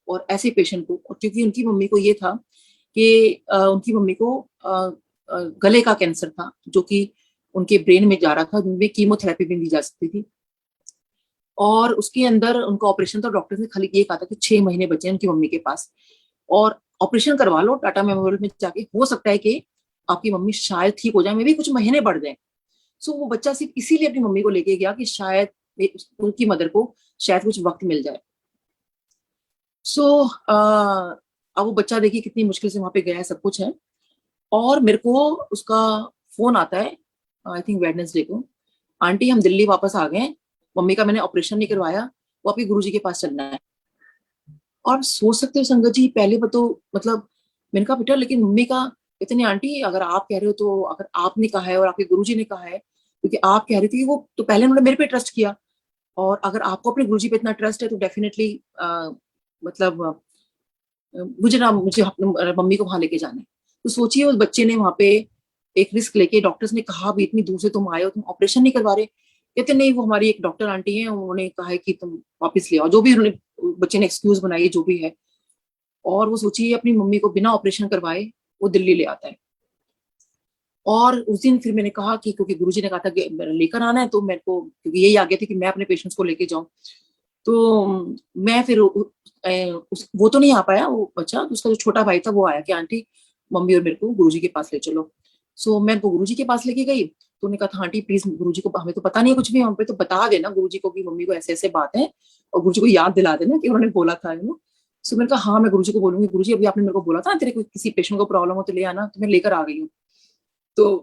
S1: और ऐसे पेशेंट को। और क्योंकि उनकी मम्मी को ये था कि उनकी मम्मी को गले का कैंसर था जो कि उनके ब्रेन में जा रहा था, जिनमें कीमोथेरेपी भी दी जा सकती थी, और उसके अंदर उनका ऑपरेशन था। डॉक्टर ने खाली ये कहा था कि 6 महीने बचे हैं उनकी मम्मी के पास, और ऑपरेशन करवा लो टाटा मेमोरियल में जाके, हो सकता है कि आपकी मम्मी शायद ठीक हो जाए, मे भी कुछ महीने बढ़ जाए। सो वो बच्चा सिर्फ इसीलिए अपनी मम्मी को लेके गया कि शायद उनकी मदर को शायद कुछ वक्त मिल जाए। सो अब वो बच्चा देखिए कितनी मुश्किल से वहां पे गया है, सब कुछ है। और मेरे को उसका फोन आता है आई थिंक वेडनेसडे को, आंटी हम दिल्ली वापस आ गए, मम्मी का मैंने ऑपरेशन नहीं करवाया, वो आपके गुरुजी के पास चलना है। और सोच सकते हो संगत जी पहले तो मतलब मैंने कहा बेटा लेकिन मम्मी का, इतनी आंटी अगर आप कह रहे हो तो, अगर आपने कहा है और आपके गुरुजी ने कहा है, क्योंकि आप कह रही थी वो तो पहले उन्होंने मेरे पे ट्रस्ट किया, और अगर आपको अपने गुरुजी पे इतना ट्रस्ट है तो डेफिनेटली मतलब मुझे ना मुझे अपने मम्मी को वहां लेके जाना है। तो सोचिए उस बच्चे ने वहां पे एक रिस्क लेके, डॉक्टर्स ने कहा भी इतनी दूर से तुम आए हो तुम ऑपरेशन नहीं करवा रहे, कहते नहीं वो हमारी एक डॉक्टर आंटी है उन्होंने कहा है कि तुम वापस ले आओ, जो भी उन्होंने बच्चे ने एक्सक्यूज बनाई है जो भी है। और वो सोचिए अपनी मम्मी को बिना ऑपरेशन करवाए वो दिल्ली ले आता है। और उस दिन फिर मैंने कहा कि क्योंकि गुरुजी ने कहा था कि लेकर आना है, तो मेरे को क्योंकि यही आ गया था कि मैं अपने पेशेंट्स को लेके जाऊं, तो मैं फिर वो तो नहीं आ पाया वो बच्चा, तो उसका जो छोटा भाई था वो आया कि आंटी मम्मी और मेरे को गुरुजी के पास ले चलो। सो मैं उनको गुरुजी के पास लेके गई, तो उन्होंने कहा था आंटी प्लीज गुरुजी को, हमें तो पता नहीं है कुछ भी, हम पे तो बता देना गुरुजी को कि मम्मी को ऐसे ऐसे बात है, और गुरुजी को याद दिला देना कि उन्होंने बोला था सो मैंने कहा हाँ मैं गुरुजी को बोलूंगी, गुरुजी अभी आपने मेरे को बोला था ना तेरे को किसी पेशेंट को प्रॉब्लम हो तो ले आना, तो मैं लेकर आ गई हूँ। तो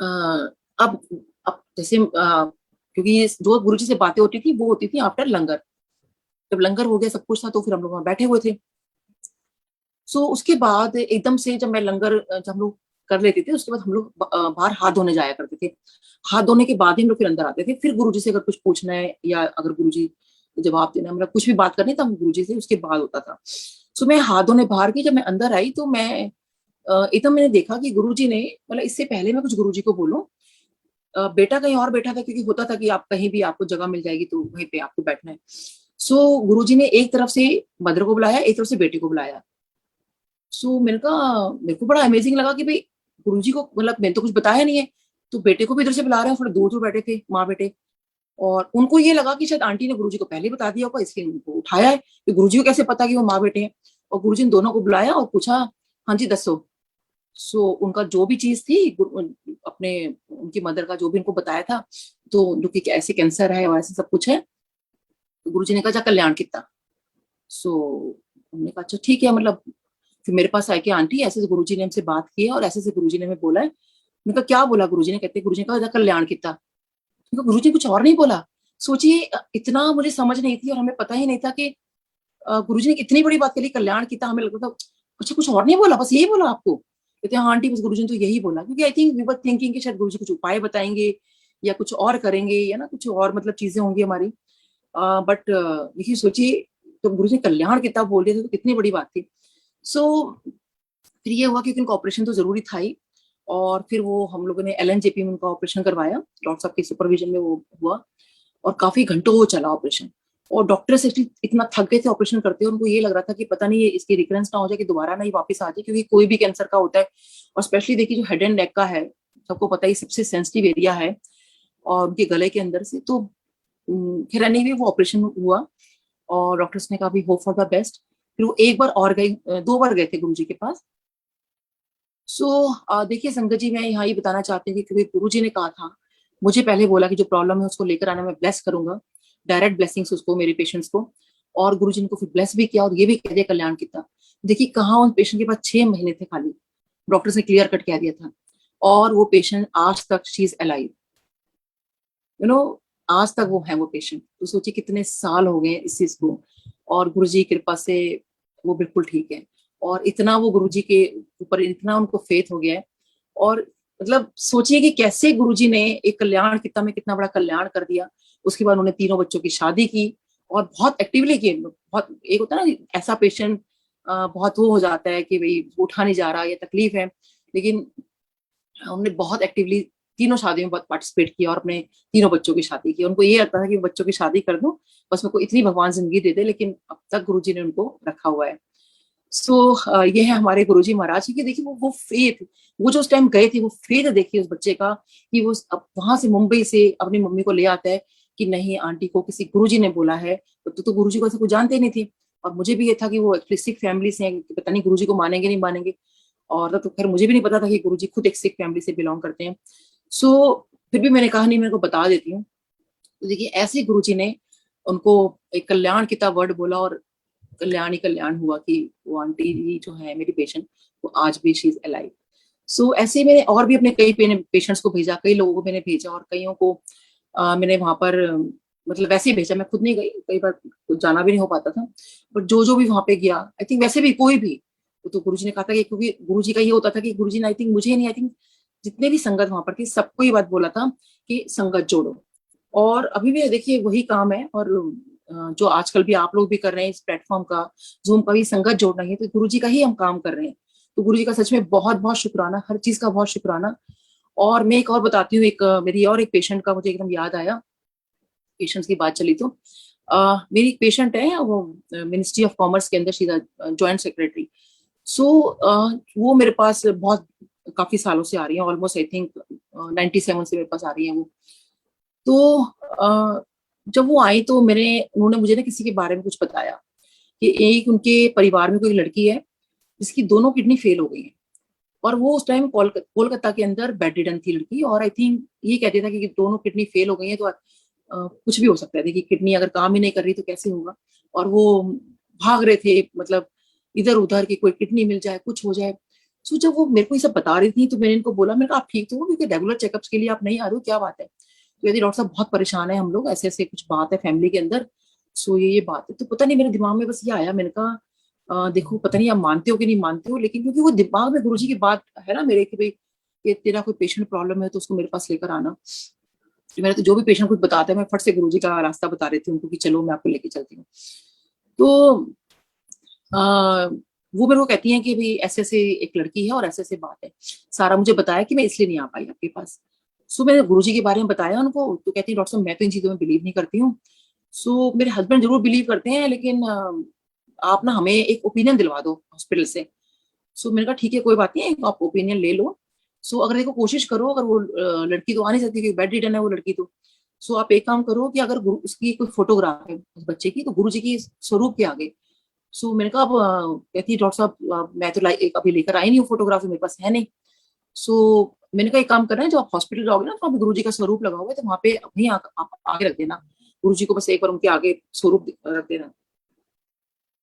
S1: अ, अब अब जैसे क्योंकि ये जो गुरुजी से बातें होती थी वो होती थी आफ्टर लंगर, जब लंगर हो गया सब कुछ था तो फिर हम लोग वहां बैठे हुए थे। सो उसके बाद एकदम से जब मैं लंगर जब हम लोग कर लेते थे उसके बाद हम लोग बाहर हाथ धोने जाया करते थे, हाथ धोने के बाद ही हम लोग फिर अंदर आते थे, फिर गुरुजी से अगर कुछ पूछना है या अगर गुरुजी जवाब देना मतलब कुछ भी बात करनी तो हम गुरुजी से उसके बाद होता था। सो मैं हाथ धोने बाहर की, जब मैं अंदर आई तो मैं एकदम मैंने देखा कि गुरुजी ने, मतलब इससे पहले मैं कुछ गुरुजी को बोलूं, बेटा कहीं और बैठा था, क्योंकि होता था कि आप कहीं भी आपको जगह मिल जाएगी तो वहीं पे आपको बैठना है। सो गुरुजी ने एक तरफ से मदर को बुलाया, एक तरफ से बेटे को बुलाया। सो मैंने कहा, मेरे को बड़ा अमेजिंग लगा कि भाई गुरुजी को, मतलब मैंने तो कुछ बताया नहीं है, तो बेटे को भी इधर से बुला रहे हैं। थोड़े दूर दूर बैठे थे माँ बेटे, और उनको ये लगा कि शायद आंटी ने गुरुजी को पहले ही बता दिया होगा, इसलिए उनको उठाया है कि गुरुजी को कैसे पता कि वो माँ बेटे हैं। और गुरुजी ने दोनों को बुलाया और पूछा, हाँ जी दसो। सो उनका जो भी चीज थी, अपने उनकी मदर का जो भी उनको बताया था, तो उनकी ऐसे कैंसर है और ऐसे सब कुछ है। तो गुरुजी ने कहा, जा कल्याण कितना। सो हमने कहा अच्छा ठीक है, मतलब फिर मेरे पास आए कि आंटी ऐसे से गुरुजी ने हमसे बात की है और ऐसे से गुरुजी ने हमें बोला है। मैंने कहा क्या बोला गुरुजी ने? कहते गुरुजी ने कहा, जा कल्याण कितना। मैंने कहा गुरुजी ने कुछ और नहीं बोला? सोचिए, इतना मुझे समझ नहीं थी और हमें पता ही नहीं था कि गुरुजी ने इतनी बड़ी बात करी, कल्याण कितना। हमें लगता था अच्छा कुछ और नहीं बोला, बस यही बोला आपको? कहते हाँ आंटी, बस गुरुजी ने तो यही बोला। क्योंकि I think we were thinking कि शायद गुरुजी कुछ उपाय बताएंगे या कुछ और करेंगे, या ना कुछ और मतलब चीजें होंगी हमारी। बट देखिए सोचिए, तो गुरुजी ने कल्याण कितना बोल दिया था, तो कितनी बड़ी बात थी। सो फिर ये हुआ, क्योंकि उनका ऑपरेशन तो जरूरी था ही। और फिर वो हम लोगों ने LNJP में उनका ऑपरेशन करवाया, डॉक्टर साहब के सुपरविजन में वो हुआ। और काफी घंटों वो चला ऑपरेशन। और डॉक्टर्स एक्चुअली इतना थक गए थे ऑपरेशन करते हुए, उनको ये लग रहा था कि पता नहीं ये इसकी रिकरेंस ना हो जाए, कि दोबारा ना ही वापस आ जाए, क्योंकि कोई भी कैंसर का होता है। और स्पेशली देखिए जो हेड एंड नेक का है, सबको पता ही सबसे सेंसिटिव एरिया है, और उनके गले के अंदर से तो खैर एनीवे वो ऑपरेशन हुआ। और डॉक्टर्स ने कहा भी होप फॉर द बेस्ट। फिर वो एक बार और गए, 2 बार गए थे गुरुजी के पास। सो देखिए संगत जी, मैं यहाँ ये बताना चाहती हूँ कि क्योंकि गुरुजी ने कहा था, मुझे पहले बोला कि जो प्रॉब्लम है उसको लेकर आना, मैं ब्लेस करूंगा, डायरेक्ट ब्लेसिंग्स उसको, मेरे पेशेंट्स को। और गुरुजी ने को फिर ब्लेस भी किया और ये भी कह दिया कल्याण कितना। देखिए कहाँ उन पेशेंट के पास 6 महीने थे खाली, डॉक्टर्स ने क्लियर कट कह दिया था। और वो पेशेंट आज तक she is alive, you know, आज तक वो है वो पेशेंट। तो सोचिए कितने साल हो गए इस चीज को, और गुरु जी की कृपा से वो बिल्कुल ठीक है। और इतना वो गुरु जी के ऊपर इतना उनको फेथ हो गया है। और मतलब सोचिए कि कैसे गुरु जी ने एक कल्याण कितना में कितना बड़ा कल्याण कर दिया। उसके बाद उन्होंने 3 बच्चों की शादी की, और बहुत एक्टिवली की। बहुत, एक होता है ना ऐसा पेशेंट, बहुत वो हो जाता है कि भाई उठा नहीं जा रहा, ये तकलीफ है, लेकिन हमने बहुत एक्टिवली तीनों शादियों में बहुत पार्टिसिपेट किया और अपने 3 बच्चों की शादी की। उनको ये लगता था कि बच्चों की शादी कर दूं, बस मेरे को इतनी भगवान जिंदगी दे दे, लेकिन अब तक गुरुजी ने उनको रखा हुआ है। ये है हमारे गुरुजी महाराज जी की। देखिए वो फेथ, वो जो उस टाइम गए थे, वो फेथ देखिए उस बच्चे का, कि वो अब वहां से मुंबई से अपनी मम्मी को ले आता है कि नहीं आंटी को किसी गुरुजी ने बोला है। तो गुरुजी को ऐसे कुछ जानते नहीं थे। और मुझे भी ये था कि वो एक्चुअली सिख फैमिली से हैं, कि पता नहीं गुरुजी को मानेंगे नहीं मानेंगे। और तो खैर मुझे भी नहीं पता था कि गुरुजी खुद एक सिख फैमिली से बिलोंग करते हैं। फिर भी मैंने कहा नहीं, मेरे को बता देती हूँ। तो देखिए ऐसे गुरुजी ने उनको एक कल्याण कितना वर्ड बोला, और कल्याण ही कल्याण हुआ कि वो आंटी जी जो है मेरी पेशेंट, वो आज भी शी इज अलाइव। ऐसे ही मैंने और भी अपने कई पेशेंट्स को भेजा, कई लोगों को मैंने भेजा, और कईयों को मैंने वहां पर मतलब वैसे ही भेजा। मैं खुद नहीं गई, कई बार जाना भी नहीं हो पाता था, बट जो जो भी वहां पे गया, आई थिंक वैसे भी कोई भी, तो गुरुजी ने कहा था कि, क्योंकि गुरुजी का ये होता था कि गुरुजी ने आई थिंक मुझे नहीं, आई थिंक जितने भी संगत वहां पर थी सबको ये बात बोला था कि संगत जोड़ो। और अभी भी देखिए वही काम है। और जो आजकल भी आप लोग भी कर रहे हैं इस प्लेटफॉर्म का, जूम का भी संगत जोड़ना है, तो गुरुजी का ही हम काम कर रहे हैं। तो गुरुजी का सच में बहुत बहुत शुक्राना, हर चीज का बहुत शुक्राना। और मैं एक और बताती हूँ, एक मेरी और एक पेशेंट का मुझे एकदम याद आया, पेशेंट्स की बात चली तो मेरी एक पेशेंट है, वो मिनिस्ट्री ऑफ कॉमर्स के अंदर सीधा ज्वाइंट सेक्रेटरी। सो वो मेरे पास बहुत काफी सालों से आ रही है, ऑलमोस्ट आई थिंक 97 से मेरे पास आ रही है वो। तो जब वो आई तो उन्होंने मुझे ना किसी के बारे में कुछ बताया कि एक उनके परिवार में कोई लड़की है जिसकी दोनों किडनी फेल हो गई है। और वो उस टाइम कोलकाता के अंदर बेड रिडन थी लड़की, और आई थिंक ये कहते था कि दोनों किडनी फेल हो गई है, तो कुछ भी हो सकता है। देखिए किडनी अगर काम ही नहीं कर रही तो कैसे होगा। और वो भाग रहे थे, मतलब इधर उधर की कोई किडनी मिल जाए, कुछ हो जाए। सो जब वो मेरे को ये सब बता रही थी, तो मैंने इनको बोला, मैंने कहा आप ठीक तो हो, क्योंकि रेगुलर चेकअप्स के लिए आप नहीं आ रहे हो, क्या बात है? तो यदि डॉक्टर साहब बहुत परेशान है हम लोग, ऐसे ऐसे कुछ बात है फैमिली के अंदर। सो ये बात है। तो पता नहीं मेरे दिमाग में बस ये आया, मैंने कहा देखो पता नहीं आप मानते हो कि नहीं मानते हो, लेकिन क्योंकि वो दिमाग में गुरुजी की बात है ना मेरे, कि भाई ये तेरा कोई पेशेंट प्रॉब्लम है तो उसको मेरे पास लेकर आना। तो मेरा तो जो भी पेशेंट कुछ बताता है, मैं फट से गुरुजी का रास्ता बता देती हूँ, क्योंकि चलो मैं आपको लेके चलती हूँ। तो आ, वो मेरे को कहती हैं कि भाई ऐसे ऐसे एक लड़की है और ऐसे ऐसे बात है, सारा मुझे बताया कि मैं इसलिए नहीं आ पाई आपके पास। सो मैंने गुरुजी के बारे में बताया उनको, तो कहती है डॉक्टर साहब मैं तो इन चीजों में बिलीव नहीं करती हूँ। सो मेरे हस्बैंड जरूर बिलीव करते हैं, लेकिन आप ना हमें एक ओपिनियन दिलवा दो हॉस्पिटल से। सो मैंने कहा ठीक है कोई बात नहीं, आप ओपिनियन ले लो। सो अगर देखो कोशिश करो, अगर वो लड़की तो आ नहीं सकती क्योंकि बेड रिडन है वो लड़की तो। सो आप एक काम करो कि अगर उसकी कोई फोटोग्राफ है उस बच्चे की, तो गुरु जी की स्वरूप के आगे। सो मैंने कहा अब कहती है डॉक्टर साहब मैं तो एक अभी लेकर आई नहीं हूँ फोटोग्राफ, मेरे पास है नहीं। सो मैंने कहा एक काम करना है, जब आप हॉस्पिटल जाओगे ना तो वहाँ पे गुरु जी का स्वरूप लगा हुआ है, तो वहाँ पे वहीं आप आगे रख देना। गुरु जी को बस एक बार उनके आगे स्वरूप रख देना।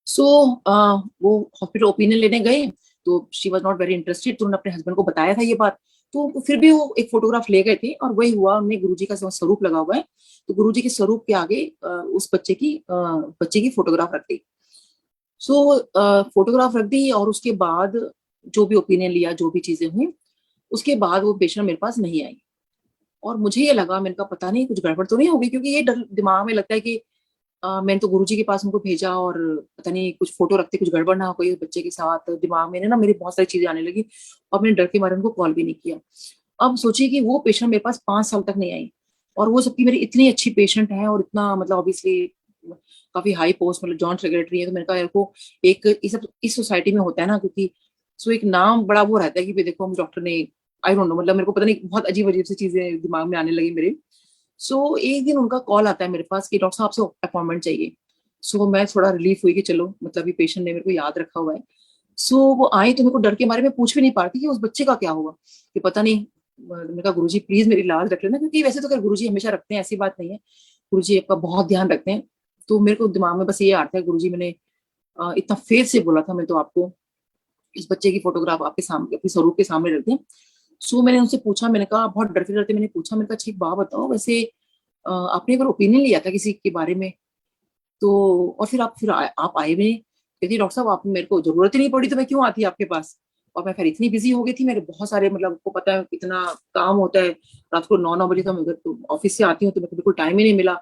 S1: सो वो हॉस्पिटल ओपिनियन लेने गए, तो she was not very interested, तो उन्होंने अपने हस्बैंड को बताया था ये बात। तो फिर भी वो एक फोटोग्राफ ले गए थे, और वही हुआ, उन्हें गुरुजी का स्वरूप लगा हुआ है, तो गुरुजी के स्वरूप के आगे उस बच्चे की फोटोग्राफ रख दी। सो फोटोग्राफ रख दी, और उसके बाद जो भी ओपिनियन लिया, जो भी चीजें हुई, उसके बाद वो पेशेंट मेरे पास नहीं आई। और मुझे ये लगा, मैंने कहा पता नहीं कुछ गड़बड़ तो नहीं होगी, क्योंकि ये डर दिमाग में लगता है कि मैंने तो गुरुजी के पास उनको भेजा, और पता नहीं कुछ फोटो रखते कुछ गड़बड़ ना हो गई बच्चे के साथ। दिमाग में ना मेरी बहुत सारी चीजें आने लगी, और मैंने डर के मारे उनको कॉल भी नहीं किया। अब सोचिए कि वो पेशेंट मेरे पास 5 साल तक नहीं आई, और वो सबकी मेरी इतनी अच्छी पेशेंट है, और इतना मतलब ऑब्वियसली काफी हाई पोस्ट, मतलब जॉइंट सेक्रेटरी है। तो मैंने कहा यार को एक इस सब इस सोसाइटी में होता है ना, क्योंकि सो एक नाम बड़ा वो रहता है कि भाई देखो हम डॉक्टर ने, आई डोंट नो, मतलब मेरे को पता नहीं बहुत अजीब अजीब सी चीजें दिमाग में आने लगी मेरे। सो एक दिन उनका कॉल आता है मेरे पास कि डॉक्टर साहब आपसे अपॉइंटमेंट चाहिए। सो मैं थोड़ा रिलीफ हुई कि चलो मतलब ये पेशेंट ने मेरे को याद रखा हुआ है। सो वो आई, तो मेरे को डर के मारे में पूछ भी नहीं पाती कि उस बच्चे का क्या हुआ, कि पता नहीं। मैंने कहा गुरुजी प्लीज मेरी लाज रख लेना, क्योंकि वैसे तो खैर गुरुजी हमेशा रखते हैं, ऐसी बात नहीं है, गुरुजी आपका बहुत ध्यान रखते हैं। तो मेरे को दिमाग में बस ये आता है, गुरुजी मैंने इतना फेथ से बोला था मैं तो आपको, इस बच्चे की फोटोग्राफ आपके सामने अपने स्वरूप के सामने रख दें। सो मैंने उनसे पूछा, मैंने कहा बहुत डरते डरते मैंने पूछा, मैंने कहा अच्छा एक बात बताओ, वैसे आपने एक बार ओपिनियन लिया था किसी के बारे में, तो और फिर आप आए भी नहीं। कहती डॉक्टर साहब आप मेरे को जरूरत ही नहीं पड़ी तो मैं क्यों आती आपके पास। और मैं फिर इतनी बिजी हो गई थी, मेरे बहुत सारे मतलब आपको पता है कितना काम होता है, रात को 9 9 बजे तो मैं उधर तो ऑफिस से आती हूँ, तो मेरे को बिल्कुल टाइम ही नहीं मिला।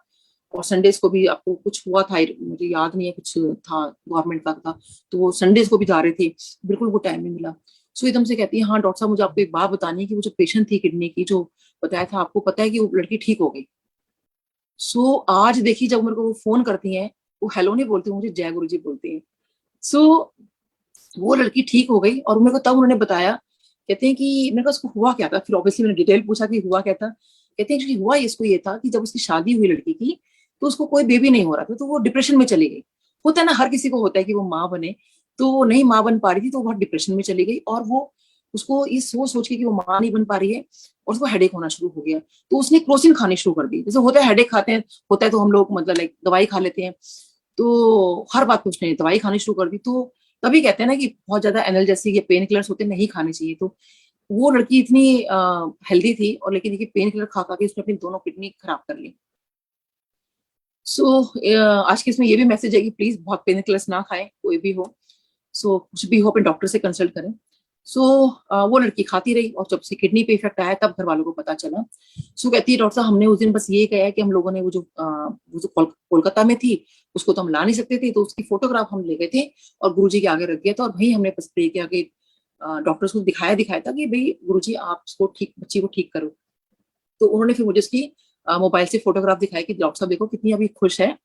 S1: और संडेज को भी आपको कुछ हुआ था, मुझे याद नहीं है, कुछ था गवर्नमेंट का था, तो वो संडेज को भी जा रहे थे, बिल्कुल वो टाइम नहीं मिला। सो एकदम से कहती है हाँ डॉक्टर साहब मुझे आपको एक बात बतानी है, कि वो जो पेशेंट थी किडनी की जो बताया था आपको, पता है कि वो लड़की ठीक हो गई। सो आज देखिए जब मेरे को वो फोन करती हैं, वो हेलो नहीं बोलती, मुझे जय गुरु जी बोलती हैं। सो वो लड़की ठीक हो गई, और मेरे को तब उन्होंने बताया, कहते हैं कि मेरे को उसको हुआ क्या था, फिर ऑब्वियसली मैंने डिटेल पूछा कि हुआ क्या था। कहते हैं कि हुआ इसको ये था कि जब उसकी शादी हुई लड़की की, तो उसको कोई बेबी नहीं हो रहा था, तो वो डिप्रेशन में चली गई। होता है ना, हर किसी को होता है कि वो माँ बने, तो वो नहीं माँ बन पा रही थी, तो वो बहुत डिप्रेशन में चली गई, और वो उसको ये सोच सोच के कि वो माँ नहीं बन पा रही है, और उसको हेडेक होना शुरू हो गया। तो उसने क्रोसिन खानी शुरू कर दी, जैसे होता है हेडेक खाते हैं, होता है तो हम लोग मतलब लाइक दवाई खा लेते हैं, तो हर बात कुछ नहीं दवाई खानी शुरू कर दी। तो तभी कहते हैं ना कि बहुत ज्यादा एनाल्जेसिक या पेन किलर्स होते नहीं खाने चाहिए। तो वो लड़की इतनी हेल्दी थी, और लेकिन देखिए पेन किलर खा खा के उसने अपनी दोनों किडनी खराब कर ली। सो आज के इसमें ये भी मैसेज है कि प्लीज बहुत पेन किलर्स ना खाएं कोई भी हो। सो कुछ भी हो अपने डॉक्टर से कंसल्ट करें। सो वो लड़की खाती रही, और जब से किडनी पे इफेक्ट आया तब घर वालों को पता चला। सो कहती है डॉक्टर साहब हमने उस दिन बस ये कहा है कि हम लोगों ने वो जो कोलकाता में थी, उसको तो हम ला नहीं सकते थे, तो उसकी फोटोग्राफ हम ले गए थे, और गुरुजी के आगे रख दिया था, और वहीं हमने बस प्रे के आगे डॉक्टर्स को दिखाया दिखाया था कि भाई गुरुजी आप उसको ठीक, बच्ची को ठीक करो। तो उन्होंने फिर मुझे उसकी मोबाइल से फोटोग्राफ दिखाई कि डॉक्टर साहब देखो कितनी अभी खुश है,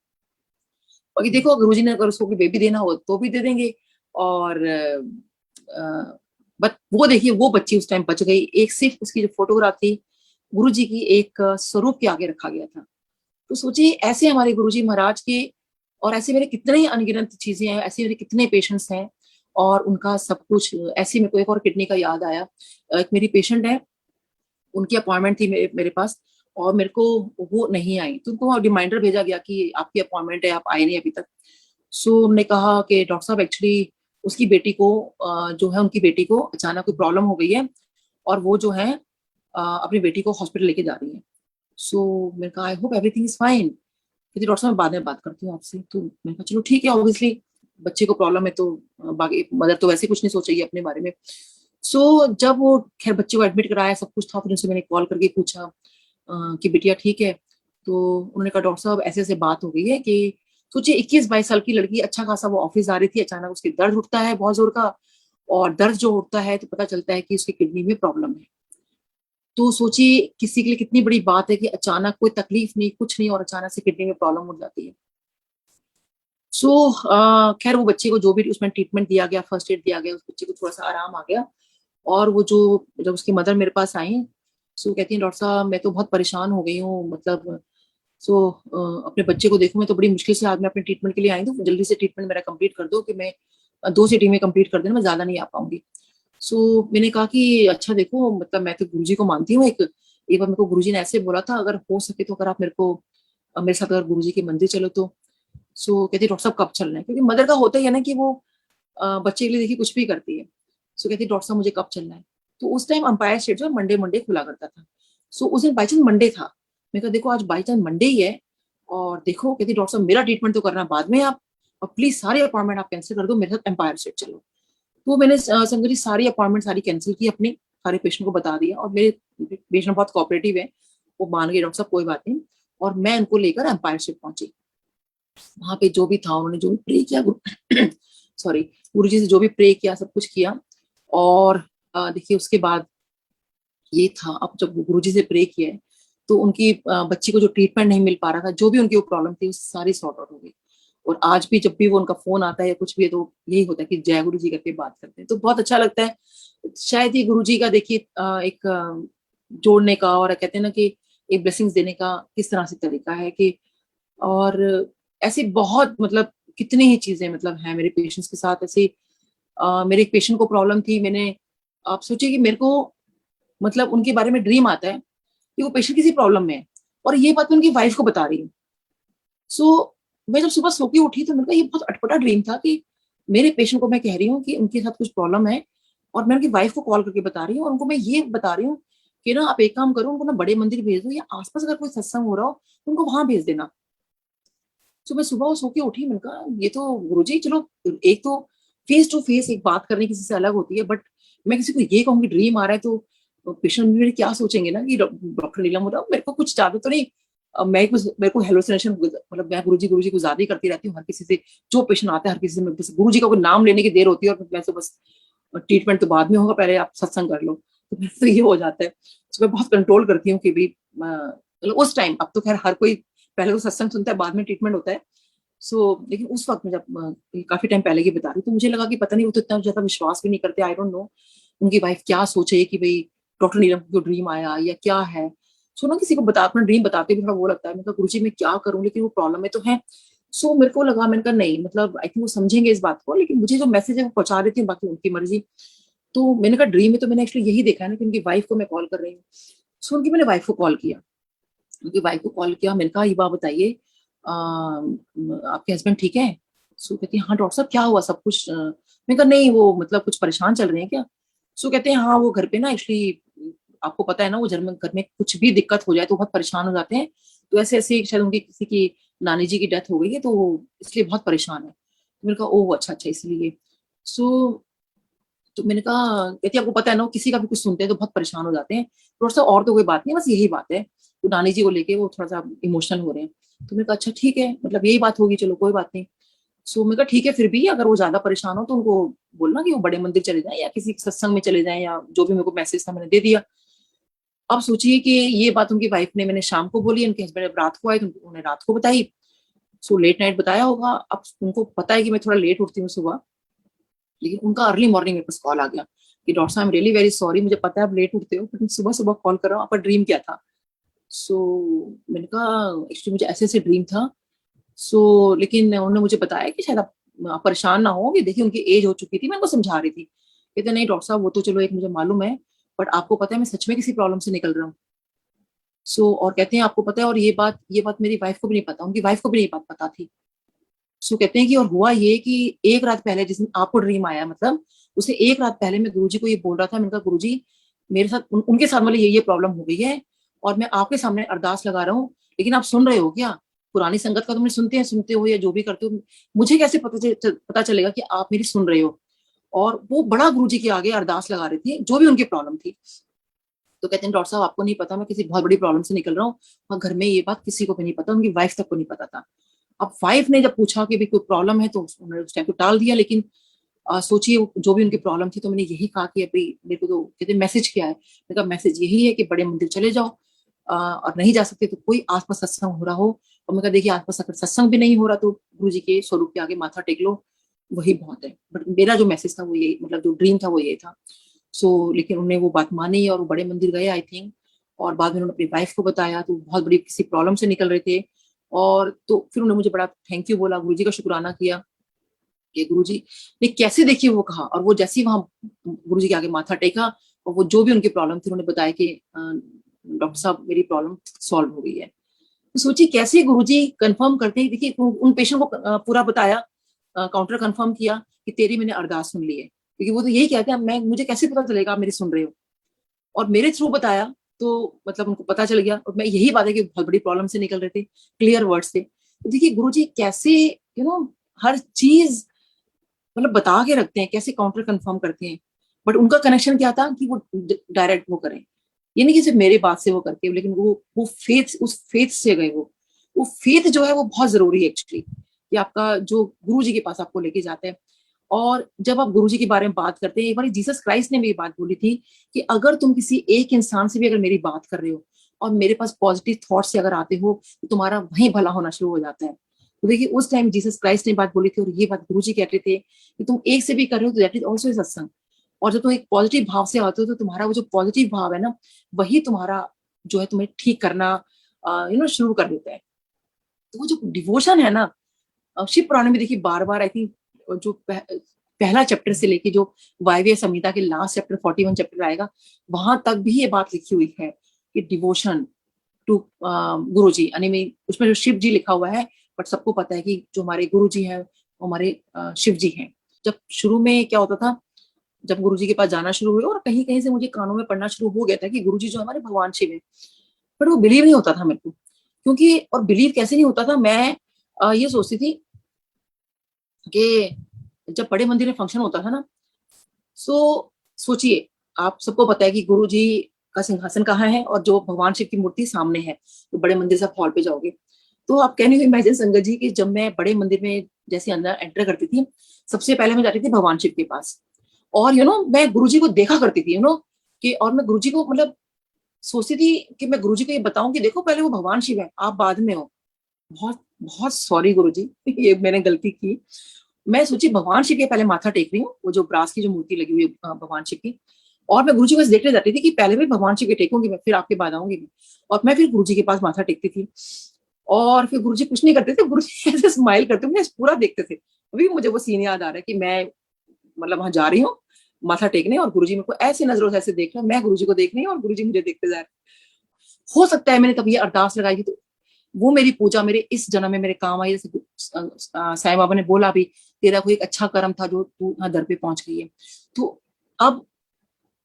S1: और ये देखो गुरुजी ने अगर उसको बेबी देना हो तो भी दे देंगे। और बट वो देखिए वो बच्ची उस टाइम बच गई, एक सिर्फ उसकी जो फोटोग्राफ थी गुरुजी की एक स्वरूप के आगे रखा गया था। तो सोचिए ऐसे हमारे गुरुजी महाराज के, और ऐसे मेरे कितने ही अनगिनत चीजें हैं, ऐसे मेरे कितने पेशेंट्स हैं, और उनका सब कुछ ऐसे। मेरे को एक और किडनी का याद आया, एक मेरी पेशेंट है, उनकी अपॉइंटमेंट थी मेरे पास, और मेरे को वो नहीं आई, तो उनको रिमाइंडर भेजा गया कि आपकी अपॉइंटमेंट है, आप आए नहीं अभी तक। सो हमने कहा कि डॉक्टर साहब एक्चुअली उसकी बेटी को जो है उनकी बेटी को अचानक कोई प्रॉब्लम हो गई है, और वो जो है अपनी बेटी को हॉस्पिटल लेके जा रही है। सो मैंने कहा आई होप एवरीथिंग इज फाइन, क्योंकि डॉक्टर साहब मैं बाद में बात करती हूँ आपसे। तो मैंने कहा चलो ठीक है, ऑब्वियसली बच्चे को प्रॉब्लम है, तो बाकी मदर तो वैसे कुछ नहीं सोचेगी अपने बारे में। सो जब वो खैर बच्चे को एडमिट कराया, सब कुछ था, फिर उनसे मैंने कॉल करके पूछा कि बिटिया ठीक है। तो उन्होंने कहा डॉक्टर साहब ऐसे ऐसे बात हो गई है कि सोचिए 21 22 साल की लड़की, अच्छा खासा वो ऑफिस आ रही थी, अचानक उसके दर्द उठता है बहुत जोर का, और दर्द जो उठता है तो पता चलता है कि उसकी किडनी में प्रॉब्लम है। तो सोचिए किसी के लिए कितनी बड़ी बात है कि अचानक कोई तकलीफ नहीं, कुछ नहीं, और अचानक से किडनी में प्रॉब्लम हो जाती है। सो खैर वो बच्चे को जो भी उसमें ट्रीटमेंट दिया गया, फर्स्ट एड दिया गया, उस बच्चे को थोड़ा सा आराम आ गया। और वो जो जब उसकी मदर मेरे पास आई, सो कहती है डॉक्टर साहब मैं तो बहुत परेशान हो गई हूँ, मतलब सो अपने बच्चे को देखूं, मैं तो बड़ी मुश्किल से आज मैं अपने ट्रीटमेंट के लिए आई हूँ, जल्दी से ट्रीटमेंट मेरा कंप्लीट कर दो कि मैं 2 सिटी में कंप्लीट कर देना, मैं ज्यादा नहीं आ पाऊंगी। सो मैंने कहा कि अच्छा देखो, मतलब मैं तो गुरुजी को मानती हूँ, एक बार मेरे को गुरुजी ने ऐसे बोला था, अगर हो सके तो अगर आप मेरे साथ अगर गुरुजी के मंदिर चलो तो। सो कहती डॉक्टर साहब कब चलना है, क्योंकि मदर का होता ही है ना कि वो बच्चे के लिए देखिए कुछ भी करती है। सो कहती डॉक्टर साहब मुझे कब चलना है। तो उस टाइम अंपायर स्टेट जो मंडे मंडे खुला करता था। सो उस दिन बाई चांस मंडे था। मैं कहा देखो आज बाई चांस मंडे ही है, और देखो कहती डॉक्टर साहब मेरा ट्रीटमेंट तो करना बाद में आप, और प्लीज सारे अपॉइंटमेंट आप कैंसिल कर दो, मेरे साथ एम्पायर स्टेट चलो। तो मैंने संजय जी सारी अपॉइंटमेंट सारी कैंसिल की अपने, सारे पेशेंट को बता दिया, और मेरे पेशेंट बहुत कोऑपरेटिव है, वो मान गए डॉक्टर साहब कोई बात नहीं। और मैं उनको लेकर एम्पायर स्टेट पहुंची। वहां पे जो भी था उन्होंने जो भी प्रे किया सॉरी, गुरु जी से जो भी प्रे किया सब कुछ किया। और देखिए उसके बाद ये था, अब जब गुरु जी से प्रे किया है तो उनकी बच्ची को जो ट्रीटमेंट नहीं मिल पा रहा था, जो भी उनकी वो प्रॉब्लम थी वो सारी सॉर्ट आउट हो गई। और आज भी जब भी वो उनका फोन आता है या कुछ भी है तो यही होता है कि जय गुरु जी करके बात करते हैं, तो बहुत अच्छा लगता है। शायद ये गुरु जी का देखिए एक जोड़ने का, और कहते हैं ना कि एक ब्लेसिंग्स देने का किस तरह से तरीका है कि, और ऐसे बहुत मतलब कितनी ही चीजें मतलब है मेरे पेशेंट्स के साथ ऐसे। मेरे एक पेशेंट को प्रॉब्लम थी, मैंने, आप सोचिए कि मेरे को मतलब उनके बारे में ड्रीम आता है कि वो पेशेंट किसी प्रॉब्लम में है, और ये बात मैं उनकी वाइफ को बता रही हूँ। सो मैं जब सुबह सो के उठी तो मेरे को ये बहुत अटपटा ड्रीम था कि मेरे पेशेंट को मैं कह रही हूँ कि उनके साथ कुछ प्रॉब्लम है, और मैं उनकी वाइफ को कॉल करके बता रही हूँ, और उनको मैं ये बता रही हूँ कि ना आप एक काम करो, उनको ना बड़े मंदिर भेज दो, या आसपास अगर कोई सत्संग हो रहा हो तो उनको वहां भेज देना। तो मैं सुबह सो के उठी, मैंने कहा ये तो गुरुजी चलो, एक तो फेस टू फेस एक बात करने किसी से अलग होती है, बट मैं किसी को ये कहूंगी ड्रीम आ रहा है तो पेशेंट मेरे क्या सोचेंगे ना कि डॉक्टर नीलम हो रहा, मेरे को कुछ ज्यादा तो नहीं, मैं कुछ मेरे को हेलोसिनेशन, मतलब मैं गुरुजी को ज्यादा ही करती रहती हूँ हर किसी से, जो पेशेंट आता है हर किसी से मैं बस गुरुजी का कोई नाम लेने की देर होती है, और मैं तो बस ट्रीटमेंट तो बाद में होगा, पहले आप सत्संग कर लो, तो मेरे तो ये हो जाता है। तो मैं बहुत कंट्रोल करती हूँ कि भाई मतलब उस टाइम, अब तो खैर हर कोई पहले तो सत्संग सुनता है बाद में ट्रीटमेंट होता है। लेकिन उस वक्त में जब काफी टाइम पहले की बता रही, तो मुझे लगा कि पता नहीं वो तो इतना ज्यादा विश्वास भी नहीं करते, आई डोंट नो उनकी वाइफ क्या सोचे कि भाई डॉक्टर नीलम को ड्रीम आया या क्या है। ना किसी को बता अपना ड्रीम बताते भी थोड़ा वो लगता है, मतलब गुरुजी मैं क्या करूं, लेकिन वो प्रॉब्लम में तो है। मेरे को लगा, मैंने कहा नहीं, मतलब आई थिंक वो समझेंगे इस बात को, लेकिन मुझे जो मैसेज है वो पहुंचा देती हूँ, बाकी उनकी मर्जी। तो मैंने कहा ड्रीम में तो मैंने एक्चुअली यही देखा है ना कि उनकी वाइफ को मैं कॉल कर रही हूँ। उनकी मैंने वाइफ को कॉल किया, उनकी वाइफ को कॉल किया, मैंने कहा ये बात बताइए, आपके हस्बैंड ठीक है। कहती है हाँ डॉक्टर साहब क्या हुआ, सब कुछ मैंने कहा नहीं वो मतलब कुछ परेशान चल रहे हैं क्या। कहते हैं हाँ वो घर पे ना एक्चुअली, आपको पता है ना वो घर में कुछ भी दिक्कत हो जाए तो बहुत परेशान हो जाते हैं, तो ऐसे ऐसे शायद उनकी किसी की नानी जी की डेथ हो गई है, तो वो इसलिए बहुत परेशान है। मैंने कहा ओह अच्छा अच्छा इसलिए। सो तो मैंने कहा, कहती आपको पता है ना वो किसी का भी कुछ सुनते हैं तो बहुत परेशान हो जाते हैं, थोड़ा सा और तो कोई बात नहीं, बस यही बात है, तो नानी जी को लेके वो थोड़ा सा इमोशनल हो रहे हैं। तो मैंने कहा अच्छा ठीक है, मतलब यही बात होगी, चलो कोई बात नहीं। मैंने कहा ठीक है, फिर भी अगर वो ज्यादा परेशान हो तो उनको बोलना कि वो बड़े मंदिर चले जाएं या किसी सत्संग में चले जाएं, या जो भी मेरे को मैसेज था मैंने दे दिया। अब सोचिए कि ये बात उनकी वाइफ ने मैंने शाम को बोली, उनके हस्बैंड जब रात को आए तो उन्होंने रात को बताई। लेट नाइट बताया होगा, अब उनको पता है कि मैं थोड़ा लेट उठती हूँ सुबह, लेकिन उनका अर्ली मॉर्निंग मेरे पास कॉल आ गया कि डॉक्टर साहब रियली वेरी सॉरी, मुझे पता है आप लेट उठते हो, बट सुबह सुबह कॉल कर रहा हूँ, आपका ड्रीम क्या था। सो मैंने कहा एक्चुअली मुझे ऐसे ऐसे ड्रीम था। लेकिन उन्होंने मुझे बताया कि शायद आप परेशान ना हो, कि देखिए उनकी एज हो चुकी थी, मैं उनको समझा रही थी। कहते नहीं डॉक्टर साहब वो तो चलो एक मुझे मालूम है, बट आपको पता है मैं सच में किसी प्रॉब्लम से निकल रहा हूँ। और कहते हैं आपको पता है, और ये बात मेरी वाइफ को भी नहीं पता, उनकी वाइफ को भी नहीं पता थी। कहते हैं कि और हुआ ये कि एक रात पहले जिस दिन आपको ड्रीम आया, मतलब उसे एक रात पहले मैं गुरुजी को ये बोल रहा था, मैंने कहा गुरुजी मेरे साथ उनके साथ वाले ये प्रॉब्लम हो गई है, और मैं आपके सामने अरदास लगा रहा हूँ, लेकिन आप सुन रहे हो क्या, पुरानी संगत का तुमने सुनते हो या जो भी करते हो, मुझे कैसे पता चलेगा कि आप मेरी सुन रहे हो। और वो बड़ा गुरुजी के आगे अरदास लगा रही थी, जो भी उनकी प्रॉब्लम थी। तो कहते हैं डॉक्टर साहब आपको नहीं पता मैं किसी बहुत बड़ी प्रॉब्लम से निकल रहा हूँ, और घर में ये बात किसी को भी नहीं पता, उनकी वाइफ तक को नहीं पता था। अब वाइफ ने जब पूछा कि भी कोई प्रॉब्लम है तो उन्होंने उस टाइम को टाल दिया, लेकिन सोचिए जो भी उनकी प्रॉब्लम थी, तो मैंने यही कहा कि अभी मेरे को तो कहते मैसेज क्या है, मैंने कहा मैसेज यही है कि बड़े मंदिर चले जाओ, और नहीं जा सकते तो कोई आसपास सत्संग हो रहा हो, और मैं कहा देखिए आसपास अगर सत्संग भी नहीं हो रहा तो गुरु जी के स्वरूप के आगे माथा टेक लो, वही बहुत है। बट मेरा जो मैसेज था वो यही, मतलब जो ड्रीम था वो ये था। लेकिन उन्होंने वो बात मानी और वो बड़े मंदिर गए आई थिंक, और बाद में उन्होंने अपनी वाइफ को बताया, तो बहुत बड़ी किसी प्रॉब्लम से निकल रहे थे। और तो फिर उन्होंने मुझे बड़ा थैंक यू बोला, गुरुजी का शुक्राना किया कि गुरुजी ने कैसे देखिए वो कहा, और वो जैसे ही वहां गुरुजी के आगे माथा टेका, और वो जो भी उनकी प्रॉब्लम थी उन्होंने बताया कि डॉक्टर साहब मेरी प्रॉब्लम सॉल्व हो गई है। तो सोचिए कैसे गुरुजी कंफर्म करते हैं। देखिए उन पेशेंट को पूरा बताया, काउंटर कंफर्म किया कि तेरी मैंने अरदास सुन ली है, क्योंकि वो तो यही कहते हैं मैं मुझे कैसे पता चलेगा आप मेरी सुन रहे हो, और मेरे थ्रू बताया तो मतलब उनको पता चल गया। और मैं यही बात है कि बहुत बड़ी प्रॉब्लम से निकल रहे थे, क्लियर वर्ड से। तो देखिए गुरुजी कैसे हर चीज मतलब बता के रखते हैं, कैसे काउंटर कंफर्म करते हैं। बट उनका कनेक्शन क्या था कि वो डायरेक्ट वो करें, ये नहीं कि सिर्फ मेरे बात से वो करके, लेकिन वो फेथ, उस फेथ से गए। वो फेथ जो है वो बहुत जरूरी है एक्चुअली, कि आपका जो गुरु जी के पास आपको लेके जाते हैं। और जब आप गुरु जी के बारे में बात करते हैं, एक बार जीसस क्राइस्ट ने भी ये बात बोली थी कि अगर तुम किसी एक इंसान से भी अगर मेरी बात कर रहे हो और मेरे पास पॉजिटिव थॉट से अगर आते हो, तो तुम्हारा वहीं भला होना शुरू हो जाता है। तो देखिए उस टाइम जीसस क्राइस्ट ने बात बोली थी, और ये बात गुरु जी कहते थे कि तुम एक से भी कर रहे हो तो दैट इज ऑल्सो सत्संग। और जब तुम एक पॉजिटिव भाव से आते हो, तो तुम्हारा वो जो पॉजिटिव भाव है ना, वही तुम्हारा जो है तुम्हें ठीक करना शुरू कर देता है। तो वो जो डिवोशन है ना, शिव पुराण में देखिए बार बार आई थिंक जो पहला चैप्टर से लेके जो वायव्य संहिता के लास्ट चैप्टर 41 चैप्टर आएगा, वहां तक भी ये बात लिखी हुई है कि डिवोशन टू गुरु जी, यानी में उसमें जो शिव जी लिखा हुआ है, बट सबको पता है कि जो हमारे गुरु जी हैं वो हमारे शिव जी हैं। जब शुरू में क्या होता था, जब गुरु जी के पास जाना शुरू हुआ और कहीं कहीं से मुझे कानों में पढ़ना शुरू हो गया था कि गुरु जी जो हमारे भगवान शिव है, बट वो बिलीव नहीं होता था मेरे को। क्योंकि और बिलीव कैसे नहीं होता था, मैं ये सोचती थी कि जब बड़े मंदिर में फंक्शन होता था ना, सोचिए आप सबको पता है कि गुरु जी का सिंहासन कहाँ है और जो भगवान शिव की मूर्ति सामने है, तो बड़े मंदिर से हॉल पे जाओगे तो आप कैन यू इमेजिन संगत जी कि जब मैं बड़े मंदिर में जैसे अंदर एंटर करती थी, सबसे पहले मैं जाती थी भगवान शिव के पास, और मैं गुरु जी को देखा करती थी कि, और मैं गुरु जी को मतलब सोचती थी कि मैं गुरु जी को ये बताऊं कि देखो पहले वो भगवान शिव है, आप बाद में हो। बहुत बहुत सॉरी गुरु जी ये मैंने गलती की। मैं सोची भगवान शिव के पहले माथा टेक रही हूँ, वो जो ब्रास की जो मूर्ति लगी हुई है भगवान शिव की, और मैं गुरु जी को बस देखने जाती थी कि पहले भी भगवान शिव के टेकूंगी मैं, फिर आपके बाद आऊंगी मैं। और मैं फिर गुरु जी के पास माथा टेकती थी, और फिर गुरु जी कुछ नहीं करते थे, गुरु जी ऐसे स्माइल करते मुझे पूरा देखते थे। अभी मुझे वो सीन याद आ रहा है कि मैं मतलब वहां जा रही हूँ माथा टेकने, और गुरु जी मेरे को ऐसे नजरों से ऐसे देख रहे हैं, मैं गुरु जी को देख रही हूँ और गुरु जी मुझे देखते जा रहे हैं। हो सकता है मैंने तब ये अरदास लगाई थी, तो वो मेरी पूजा मेरे इस जन्म में मेरे काम आई। जैसे साईं बाबा ने बोला भी, तेरा कोई एक अच्छा कर्म था जो तू यहाँ दर पे पहुंच गई है। तो अब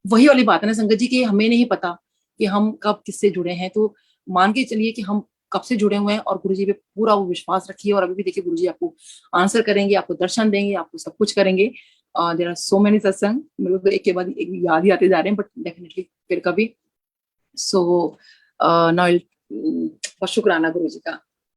S1: वही वाली बात है ना संगत जी, कि हमें नहीं पता कि हम कब किससे जुड़े हैं। तो मान के चलिए कि हम कब से जुड़े हुए हैं, और गुरु जी पे पूरा वो विश्वास रखिए। और अभी भी देखिए गुरु जी आपको आंसर करेंगे, आपको दर्शन देंगे, आपको सब कुछ करेंगे। देयर आर सो मेनी सत्संग, मेरे को तो एक के बाद एक याद ही आते जा रहे हैं, बट डेफिनेटली फिर कभी। सो नाउ बहुत शुक्राना गुरु जी का।